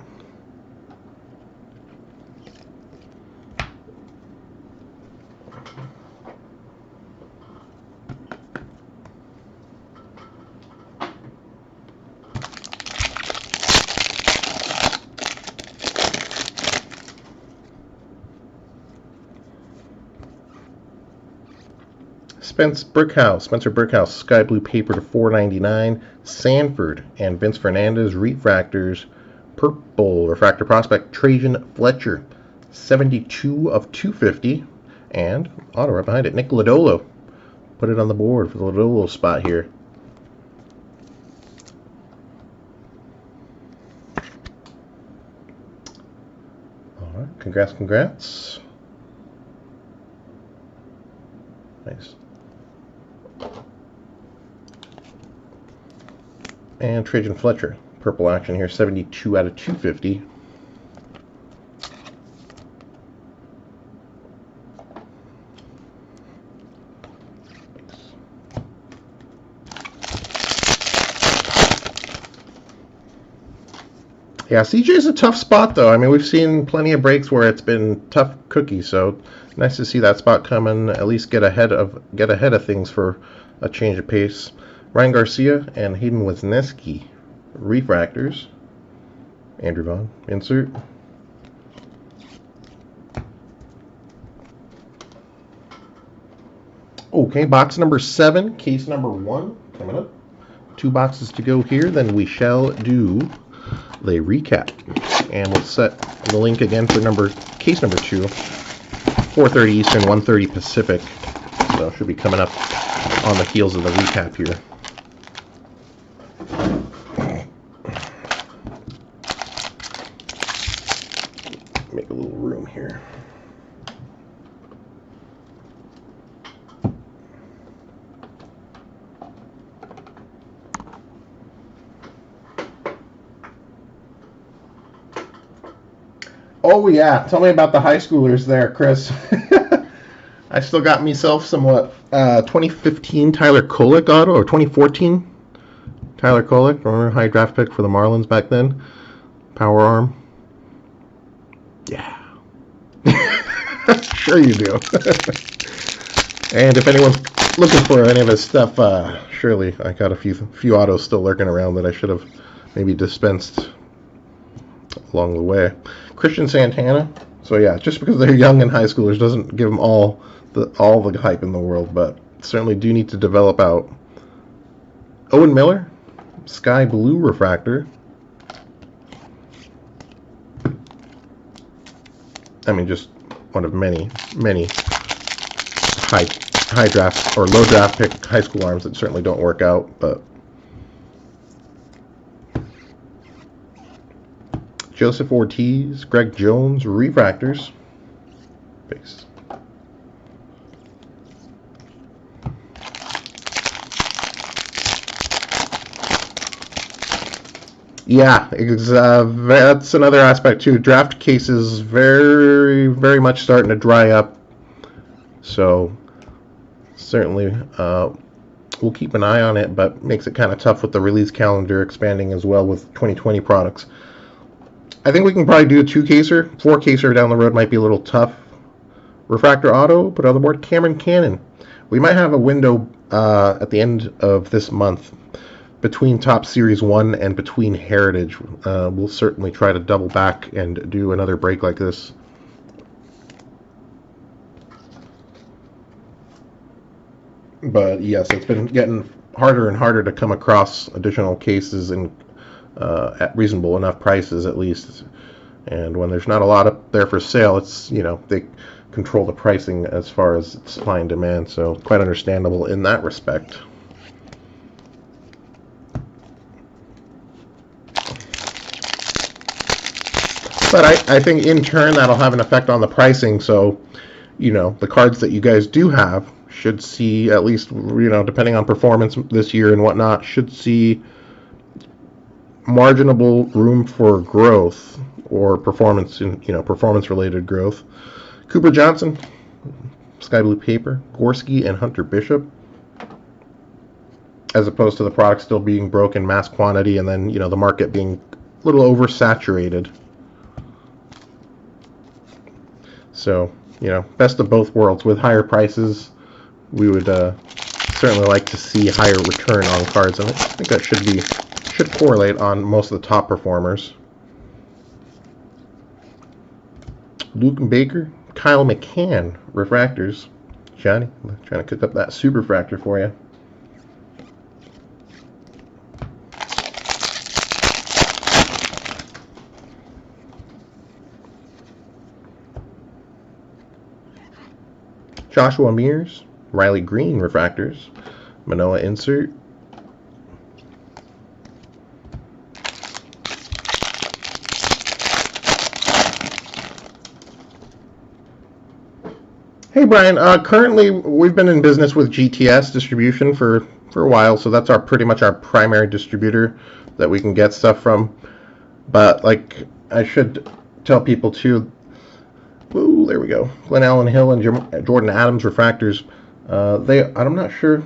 S1: Spencer Brickhouse, sky blue paper to $4.99. Sanford and Vince Fernandez refractors. Purple refractor prospect Trajan Fletcher, 72 of 250. And auto right behind it, Nick Lodolo. Put it on the board for the Lodolo spot here. All right, congrats. Nice. And Trajan Fletcher, purple action here, 72 out of 250. Yeah, CJ's a tough spot, though. I mean, we've seen plenty of breaks where it's been tough cookie, so nice to see that spot come and at least get ahead of things for a change of pace. Ryan Garcia and Hayden Wisniewski, refractors. Andrew Vaughn, insert. Okay, box number 7, case number 1, coming up. 2 boxes to go here, then we shall do the recap. And we'll set the link again for case number 2, 4:30 Eastern, 1:30 Pacific. So it should be coming up on the heels of the recap here. Make a little room here. Oh yeah, tell me about the high schoolers there, Chris. I still got myself some 2015 Tyler Kolek auto, or 2014 Tyler Kolek. Remember, high draft pick for the Marlins back then. Power arm. Yeah. Sure you do. And if anyone's looking for any of his stuff, surely I got a few autos still lurking around that I should have maybe dispensed along the way. Christian Santana. So yeah, just because they're young and high schoolers doesn't give them all the hype in the world, but certainly do need to develop out. Owen Miller, Sky Blue Refractor. I mean, just one of many high draft or low draft pick high school arms that certainly don't work out, but Joseph Ortiz, Greg Jones, Refractors. Base. Yeah, that's another aspect too. Draft cases very much starting to dry up. So certainly we'll keep an eye on it, but makes it kind of tough with the release calendar expanding as well with 2020 products. I think we can probably do a 2-caser. 4-caser down the road might be a little tough. Refractor auto, put on the board, Cameron Cannon. We might have a window at the end of this month between Top Series 1 and between Heritage. We'll certainly try to double back and do another break like this. But yes, it's been getting harder and harder to come across additional cases and at reasonable enough prices, at least. And when there's not a lot up there for sale, it's, they control the pricing as far as supply and demand, so quite understandable in that respect. But I think in turn that'll have an effect on the pricing, so the cards that you guys do have should see, at least depending on performance this year and whatnot, should see marginable room for growth or performance related growth. Cooper Johnson, Sky Blue Paper, Gorski, and Hunter Bishop, as opposed to the product still being broke in mass quantity and then the market being a little oversaturated. So best of both worlds. With higher prices, we would certainly like to see higher return on cards, and I think that should correlate on most of the top performers. Luke Baker, Kyle McCann, Refractors. Johnny, I'm trying to cook up that super refractor for you. Joshua Mears, Riley Green, Refractors. Manoa Insert. Hey Brian, currently we've been in business with GTS distribution for a while, so that's pretty much our primary distributor that we can get stuff from. But like I should tell people too, ooh, there we go. Glenn Allen Hill and Jordan Adams Refractors. I'm not sure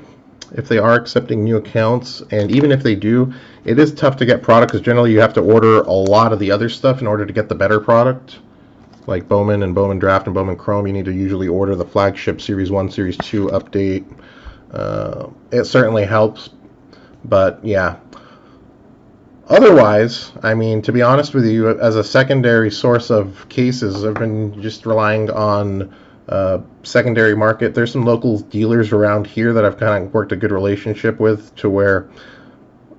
S1: if they are accepting new accounts, and even if they do, it is tough to get product because generally you have to order a lot of the other stuff in order to get the better product. Like Bowman and Bowman Draft and Bowman Chrome, you need to usually order the flagship Series 1, Series 2 update. It certainly helps, but yeah. Otherwise, I mean, to be honest with you, as a secondary source of cases, I've been just relying on secondary market. There's some local dealers around here that I've kind of worked a good relationship with to where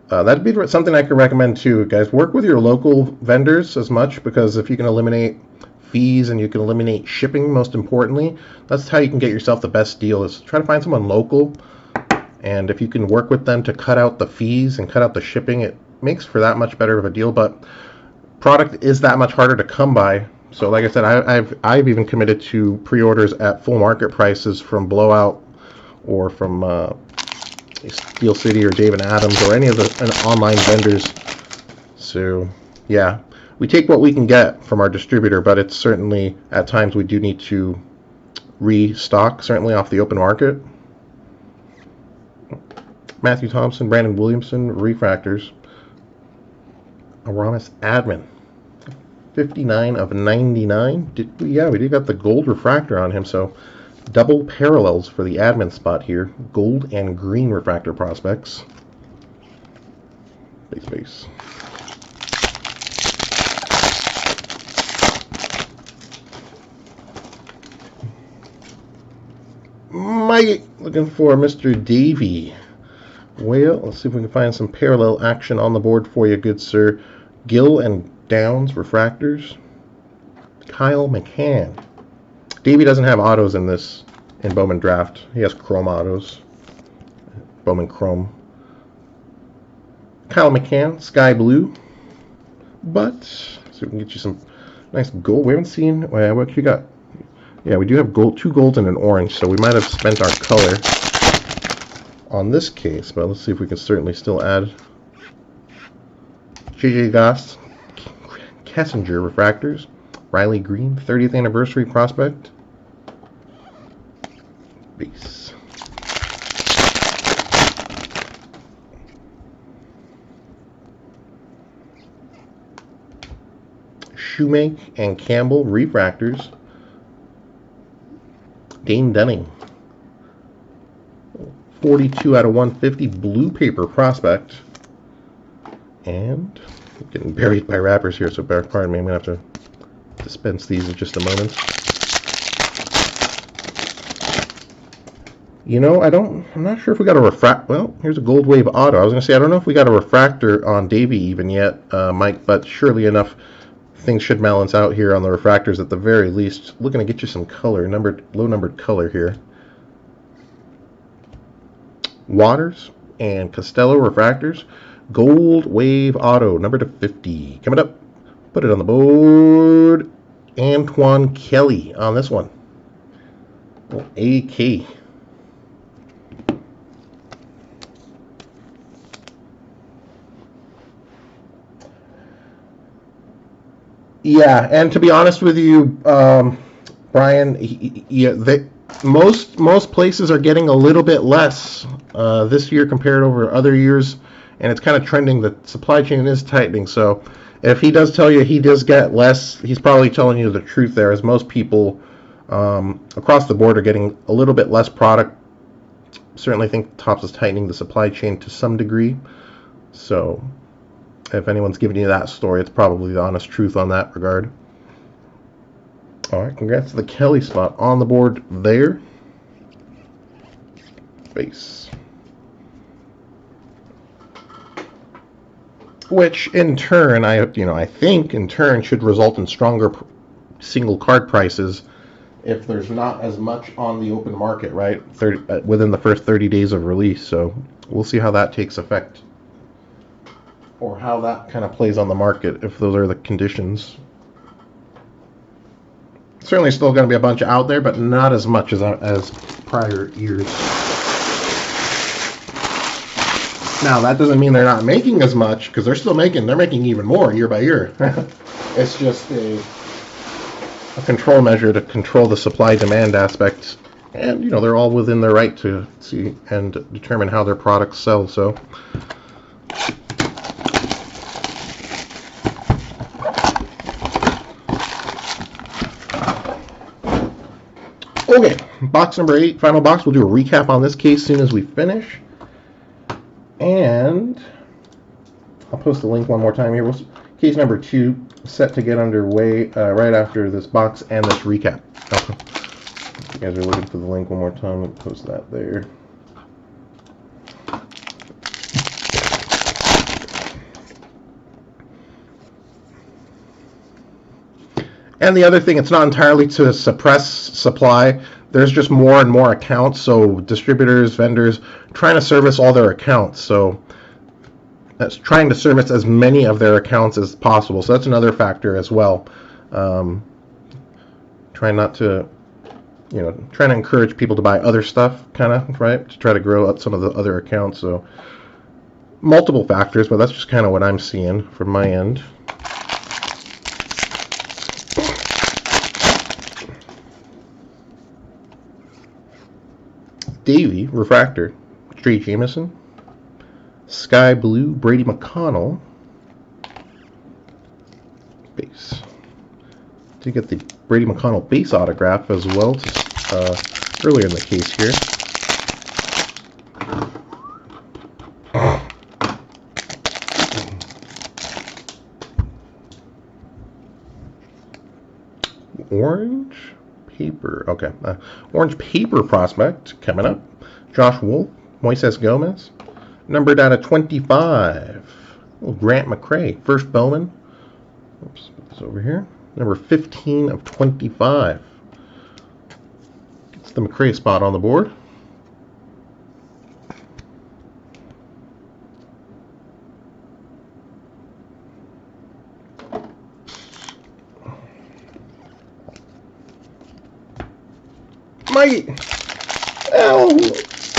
S1: that'd be something I could recommend too, guys. Work with your local vendors as much, because if you can eliminate fees and you can eliminate shipping, most importantly, that's how you can get yourself the best deal, is try to find someone local And if you can work with them to cut out the fees and cut out the shipping, it makes for that much better of a deal. But product is that much harder to come by. So like I said, I've even committed to pre-orders at full market prices from Blowout or from Steel City or Dave and Adams or any of the online vendors. So yeah, we take what we can get from our distributor, but it's certainly at times we do need to restock, certainly off the open market. Matthew Thompson, Brandon Williamson, refractors. Aramis Admin, 59 of 99. Yeah, we did got the gold refractor on him, so double parallels for the admin spot here. Gold and green refractor prospects. Base. Mike looking for Mr. Davey. Well, let's see if we can find some parallel action on the board for you, good sir. Gill and Downs refractors. Kyle McCann. Davey doesn't have autos in Bowman draft. He has chrome autos. Bowman chrome. Kyle McCann, sky blue. But let's see if we can get you some nice gold. We haven't seen what you got. Yeah, we do have gold, 2 golds and an orange, so we might have spent our color on this case, but let's see if we can certainly still add JJ Goss, Kessinger refractors, Riley Green, 30th anniversary prospect, base. Shoemake and Campbell refractors, Dane Dunning, 42 out of 150 blue paper prospect. And I'm getting buried by wrappers here, so pardon me. I'm going to have to dispense these in just a moment. You know, I'm not sure if we got a refract. Well, here's a Gold Wave auto. I was going to say, I don't know if we got a refractor on Davey even yet, Mike, but surely enough, things should balance out here on the refractors at the very least. Looking to get you some color, low numbered color here. Waters and Costello refractors. Gold Wave auto, number to 50. Coming up, put it on the board. Antoine Kelly on this one. AK. Yeah, and to be honest with you, Brian, most places are getting a little bit less this year compared over other years, and it's kind of trending. The supply chain is tightening, so if he does tell you he does get less, he's probably telling you the truth there, as most people across the board are getting a little bit less product. Certainly think Topps is tightening the supply chain to some degree, so if anyone's giving you that story, it's probably the honest truth on that regard. All right, congrats to the Kelly spot on the board there. Base. Which in turn, I think in turn should result in stronger single card prices if there's not as much on the open market, right? Within the first 30 days of release. So we'll see how that takes effect, or how that kind of plays on the market if those are the conditions. Certainly still going to be a bunch out there, but not as much as prior years. Now, that doesn't mean they're not making as much, because they're making even more year by year. It's just a control measure to control the supply-demand aspect. And, they're all within their right to see and determine how their products sell, so. Okay, box number 8, final box. We'll do a recap on this case as soon as we finish. And I'll post the link one more time here. Case number 2 set to get underway right after this box and this recap. Okay. If you guys are looking for the link one more time, I'll post that there. And the other thing, it's not entirely to suppress supply. there's just more and more accounts, so distributors, vendors, trying to service all their accounts. So that's trying to service as many of their accounts as possible. So that's another factor as well. Trying not to, trying to encourage people to buy other stuff, kind of, right? To try to grow up some of the other accounts. So multiple factors, but that's just kind of what I'm seeing from my end. Davey, refractor. Trey Jameson. Sky Blue, Brady McConnell. Base. Did get the Brady McConnell base autograph as well earlier in the case here. Orange paper. Okay. Orange paper prospect coming up. Josh Wolf, Moises Gomez. Numbered out of 25. Grant McCray, first Bowman. Oops, put this over here. Number 15 of 25. Gets the McCray spot on the board.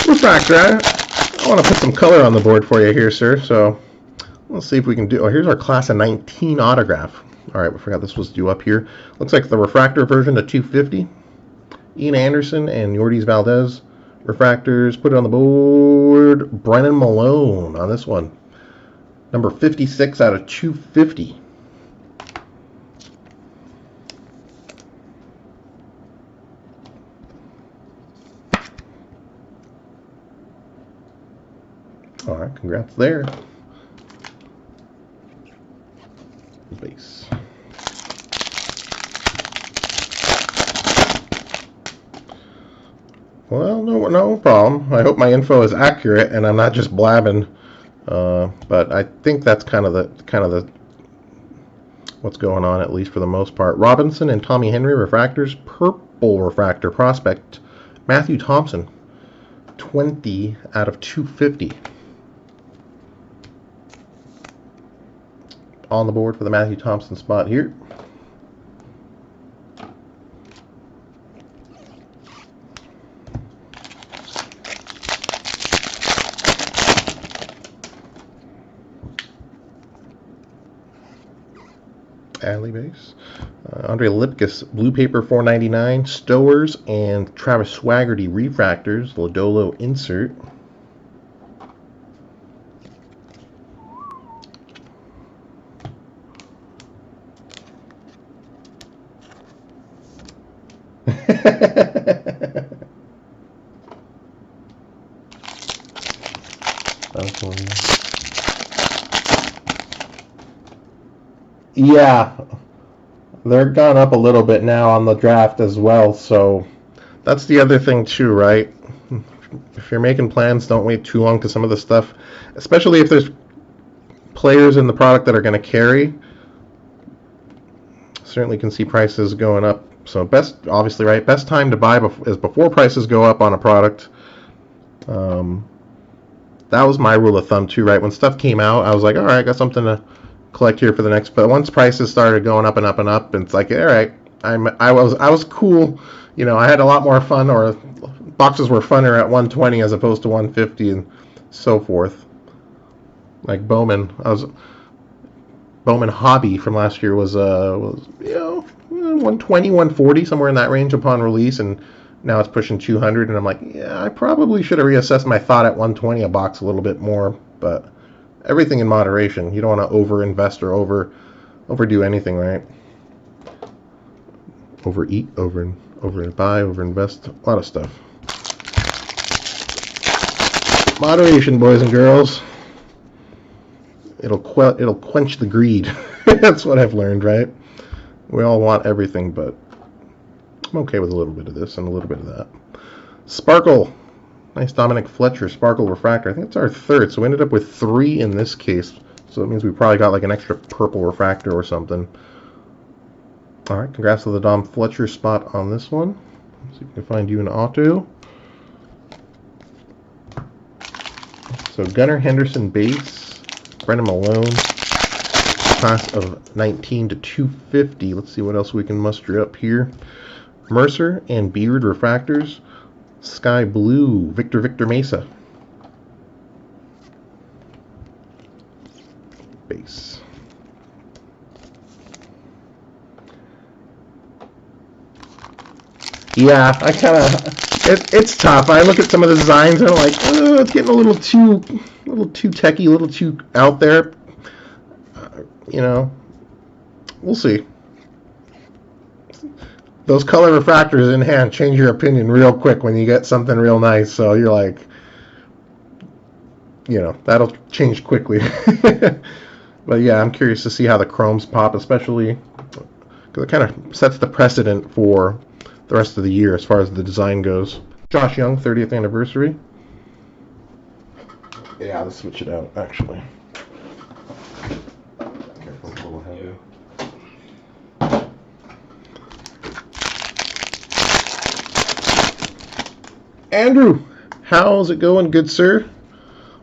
S1: Refractor. I want to put some color on the board for you here, sir. So let's see if we can do. Oh, here's our class of 19 autograph. All right, we forgot this was due up here. Looks like the refractor version to 250. Ian Anderson and Yordies Valdez. Refractors, put it on the board. Brennan Malone on this one. Number 56 out of 250. All right, congrats there. Base. Well, no problem. I hope my info is accurate and I'm not just blabbing. But I think that's kind of the what's going on, at least for the most part. Robinson and Tommy Henry refractors. Purple refractor prospect Matthew Thompson, 20 out of 250. On the board for the Matthew Thompson spot here. Alley base. Andre Lipkis, blue paper 499. Stowers and Travis Swaggerty refractors. Lodolo insert. Yeah, they're gone up a little bit now on the draft as well, so that's the other thing too, right? If you're making plans, don't wait too long, because some of the stuff, especially if there's players in the product that are going to carry, certainly can see prices going up. So best, obviously, right, best time to buy is before prices go up on a product. That was my rule of thumb too, right? When stuff came out, I was like, all right, I got something to collect here for the next. But once prices started going up and up and up, it's like, all right, I was cool. I had a lot more fun, or boxes were funner at 120 as opposed to 150 and so forth. Like Bowman, Bowman Hobby from last year was 120, 140, somewhere in that range upon release, and now it's pushing 200, and I'm like, yeah, I probably should have reassessed my thought at 120 a box a little bit more, but everything in moderation. You don't want to overinvest or overdo anything, right? Overeat, overbuy, overinvest, a lot of stuff. Moderation, boys and girls. It'll quench the greed. That's what I've learned, right? We all want everything, but I'm okay with a little bit of this and a little bit of that. Sparkle. Nice Dominic Fletcher Sparkle refractor. I think it's our third, so we ended up with 3 in this case. So it means we probably got like an extra purple refractor or something. All right, congrats to the Dom Fletcher spot on this one. See if we can find you an auto. So Gunnar Henderson base, Brendan Malone, class of 19 to 250. Let's see what else we can muster up here. Mercer and Beard refractors, Sky Blue, Victor Mesa. Base. Yeah, I kind of, it's tough. I look at some of the designs and I'm like, oh, it's getting a little too techy, a little too out there. You know, we'll see. Those color refractors in hand change your opinion real quick when you get something real nice. So you're like, you know, that'll change quickly. But yeah, I'm curious to see how the chromes pop, especially because it kind of sets the precedent for the rest of the year as far as the design goes. Josh Young, 30th anniversary. Yeah, let's switch it out, actually. Careful, it's a little heavy. Andrew, how's it going, good sir?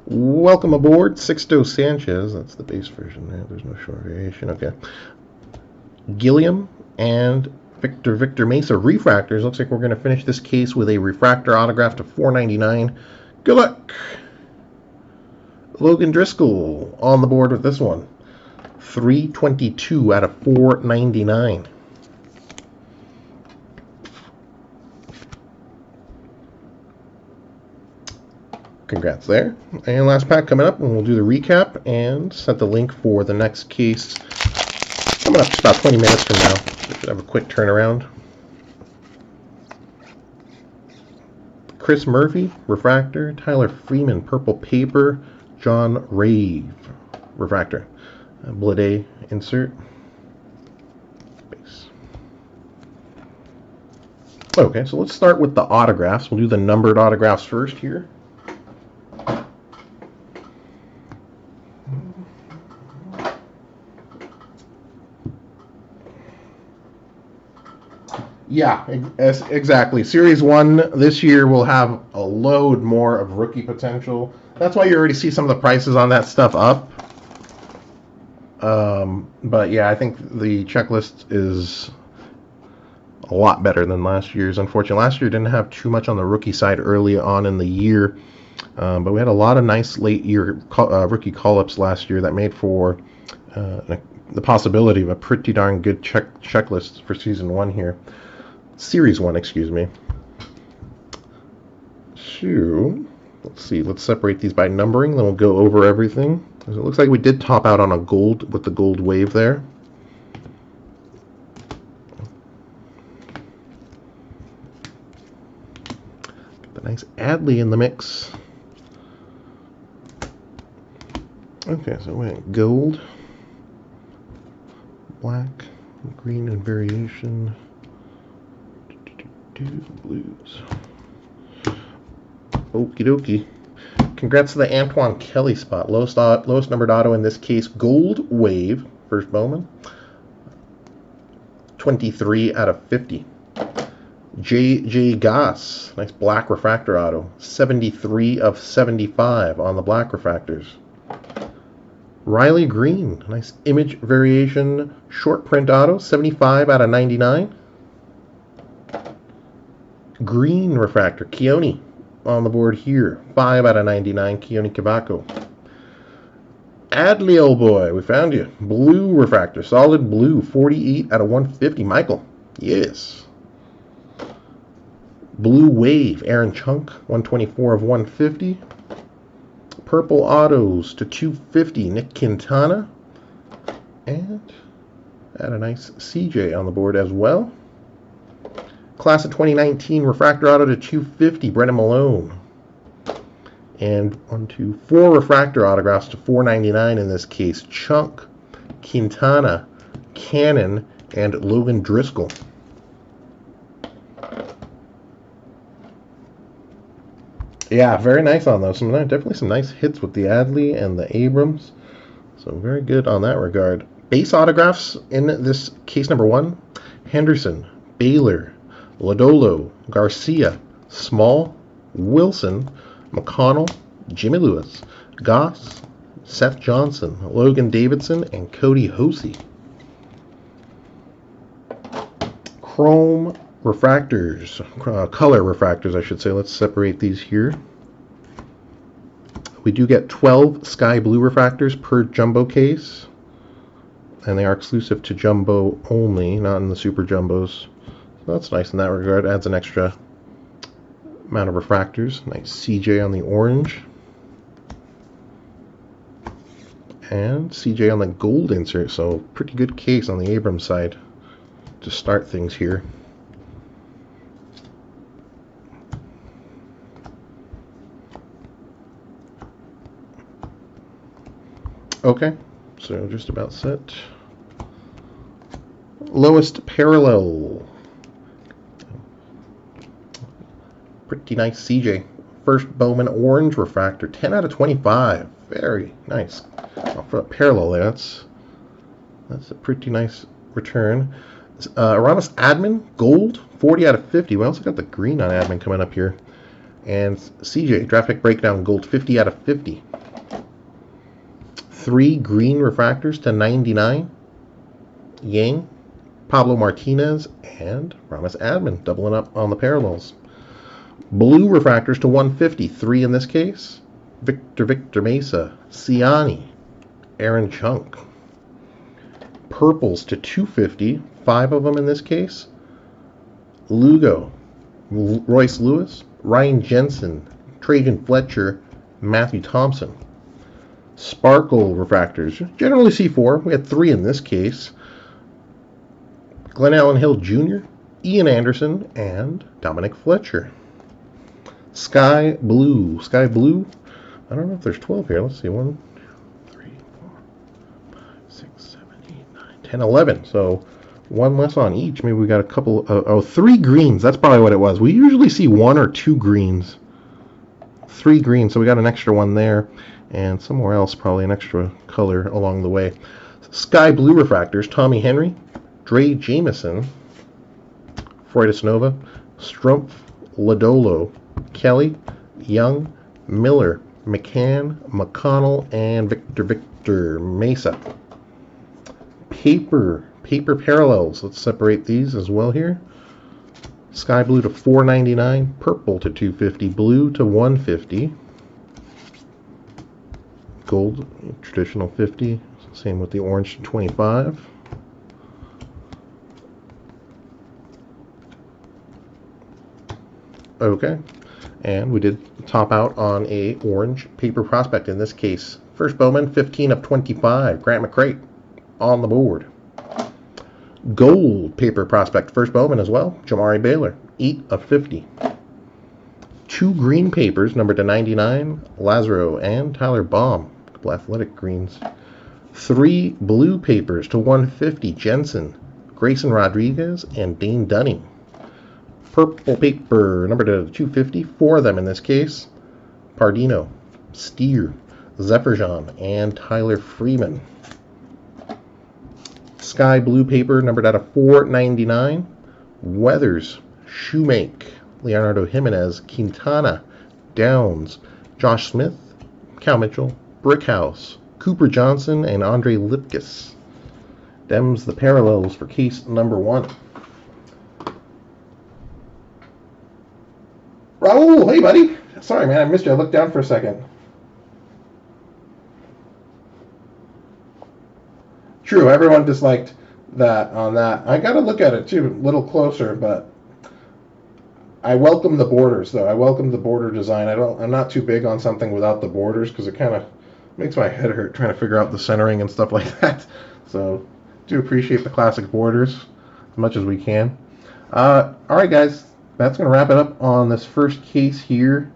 S1: Welcome aboard, Sixto Sanchez. That's the base version there. There's no short variation. Okay. Gilliam and Victor Mesa refractors. Looks like we're going to finish this case with a refractor autograph to $4.99. Good luck. Logan Driscoll on the board with this one. 322 out of $4.99. Congrats there. And last pack coming up, and we'll do the recap and set the link for the next case coming up just about 20 minutes from now. So should have a quick turnaround. Chris Murphy, refractor. Tyler Freeman, purple paper. John Rave, refractor. Blade insert. Base. Okay, so let's start with the autographs. We'll do the numbered autographs first here. Yeah, exactly. Series 1 this year will have a load more of rookie potential. That's why you already see some of the prices on that stuff up. But yeah, I think the checklist is a lot better than last year's. Unfortunately, last year didn't have too much on the rookie side early on in the year. But we had a lot of nice late year rookie call-ups last year that made for the possibility of a pretty darn good checklist for Season 1 here. Series 1, excuse me. So, let's see. Let's separate these by numbering, then we'll go over everything. It looks like we did top out on a gold with the gold wave there. Got the nice Adley in the mix. Okay, so we went gold, black, green, and variation. Blues. Okie dokie. Congrats to the Antoine Kelly spot. Lowest numbered auto in this case, gold wave, first Bowman. 23 out of 50. J.J. Goss, nice black refractor auto. 73 of 75 on the black refractors. Riley Green, nice image variation short print auto. 75 out of 99. Green refractor, Keone on the board here. 5 out of 99, Keone Cavaco. Adley, old boy, we found you. Blue refractor, solid blue, 48 out of 150. Michael, yes. Blue wave, Aaron Chunk, 124 of 150. Purple autos to 250, Nick Quintana. And had a nice CJ on the board as well. Class of 2019 refractor auto to 250, Brendan Malone. And 4 refractor autographs to $4.99 in this case. Chunk, Quintana, Cannon, and Logan Driscoll. Yeah, very nice on those. Definitely some nice hits with the Adley and the Abrams. So very good on that regard. Base autographs in this case number 1. Henderson, Baylor, Lodolo, Garcia, Small, Wilson, McConnell, Jimmy Lewis, Goss, Seth Johnson, Logan Davidson, and Cody Hosey. Chrome refractors, color refractors, I should say. Let's separate these here. We do get 12 sky blue refractors per jumbo case, and they are exclusive to jumbo only, not in the super jumbos. So that's nice in that regard. Adds an extra amount of refractors. Nice CJ on the orange. And CJ on the gold insert, so pretty good case on the Abrams side to start things here. Okay, so just about set. Lowest parallel. Pretty nice CJ. First Bowman orange refractor, 10 out of 25. Very nice. For a parallel there, that's a pretty nice return. Aramis Admin, gold, 40 out of 50. We also got the green on Admin coming up here. And CJ, draft pick breakdown, gold, 50 out of 50. 3 green refractors to 99. Yang, Pablo Martinez, and Aramis Admin, doubling up on the parallels. Blue refractors to 150, 3 in this case. Victor Mesa, Ciani, Aaron Chunk. Purples to 250, 5 of them in this case. Lugo, Royce Lewis, Ryan Jensen, Trajan Fletcher, Matthew Thompson. Sparkle refractors, generally C4. We had 3 in this case. Glenn Allen Hill Jr., Ian Anderson, and Dominic Fletcher. Sky Blue. I don't know if there's 12 here. Let's see. 1, 2, 3, 4, 5, 6, 7, 8, 9, 10, 11. So one less on each. Maybe we got a couple. 3 greens. That's probably what it was. We usually see 1 or 2 greens. 3 greens. So we got an extra one there. And somewhere else, probably an extra color along the way. Sky Blue refractors. Tommy Henry, Dre Jameson, Freudis Nova, Strumpf, Lodolo, Kelly, Young, Miller, McCann, McConnell, and Victor Mesa. Paper parallels. Let's separate these as well here. Sky blue to $4.99, purple to $2.50, blue to $1.50, gold traditional $50. Same with the orange to $25. Okay. And we did top out on a orange paper prospect in this case. First Bowman, 15 of 25. Grant McCrate on the board. Gold paper prospect, first Bowman as well. Jamari Baylor, 8 of 50. 2 green papers, numbered to 99. Lazaro and Tyler Baum, couple athletic greens. 3 blue papers to 150. Jensen, Grayson Rodriguez, and Dane Dunning. Purple paper, numbered to 250, 4 of them in this case. Pardino, Steer, Zephyrjan, and Tyler Freeman. Sky blue paper, numbered out of 499. Weathers, Shoemake, Leonardo Jimenez, Quintana, Downs, Josh Smith, Cal Mitchell, Brickhouse, Cooper Johnson, and Andre Lipkis. Them's the parallels for case number 1. Raul, hey buddy. Sorry, man, I missed you. I looked down for a second. True, everyone disliked that on that. I got to look at it too, a little closer, but I welcome the borders though. I welcome the border design. I'm not too big on something without the borders because it kind of makes my head hurt trying to figure out the centering and stuff like that. So, do appreciate the classic borders as much as we can. All right, guys. That's going to wrap it up on this first case here.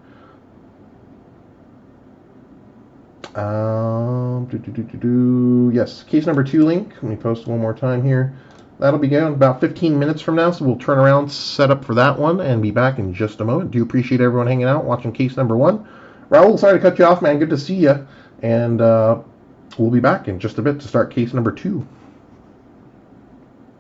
S1: Yes, case number 2 link. Let me post one more time here. That'll be going about 15 minutes from now, so we'll turn around, set up for that one, and be back in just a moment. Do appreciate everyone hanging out, watching case number 1. Raul, sorry to cut you off, man. Good to see you. And we'll be back in just a bit to start case number 2.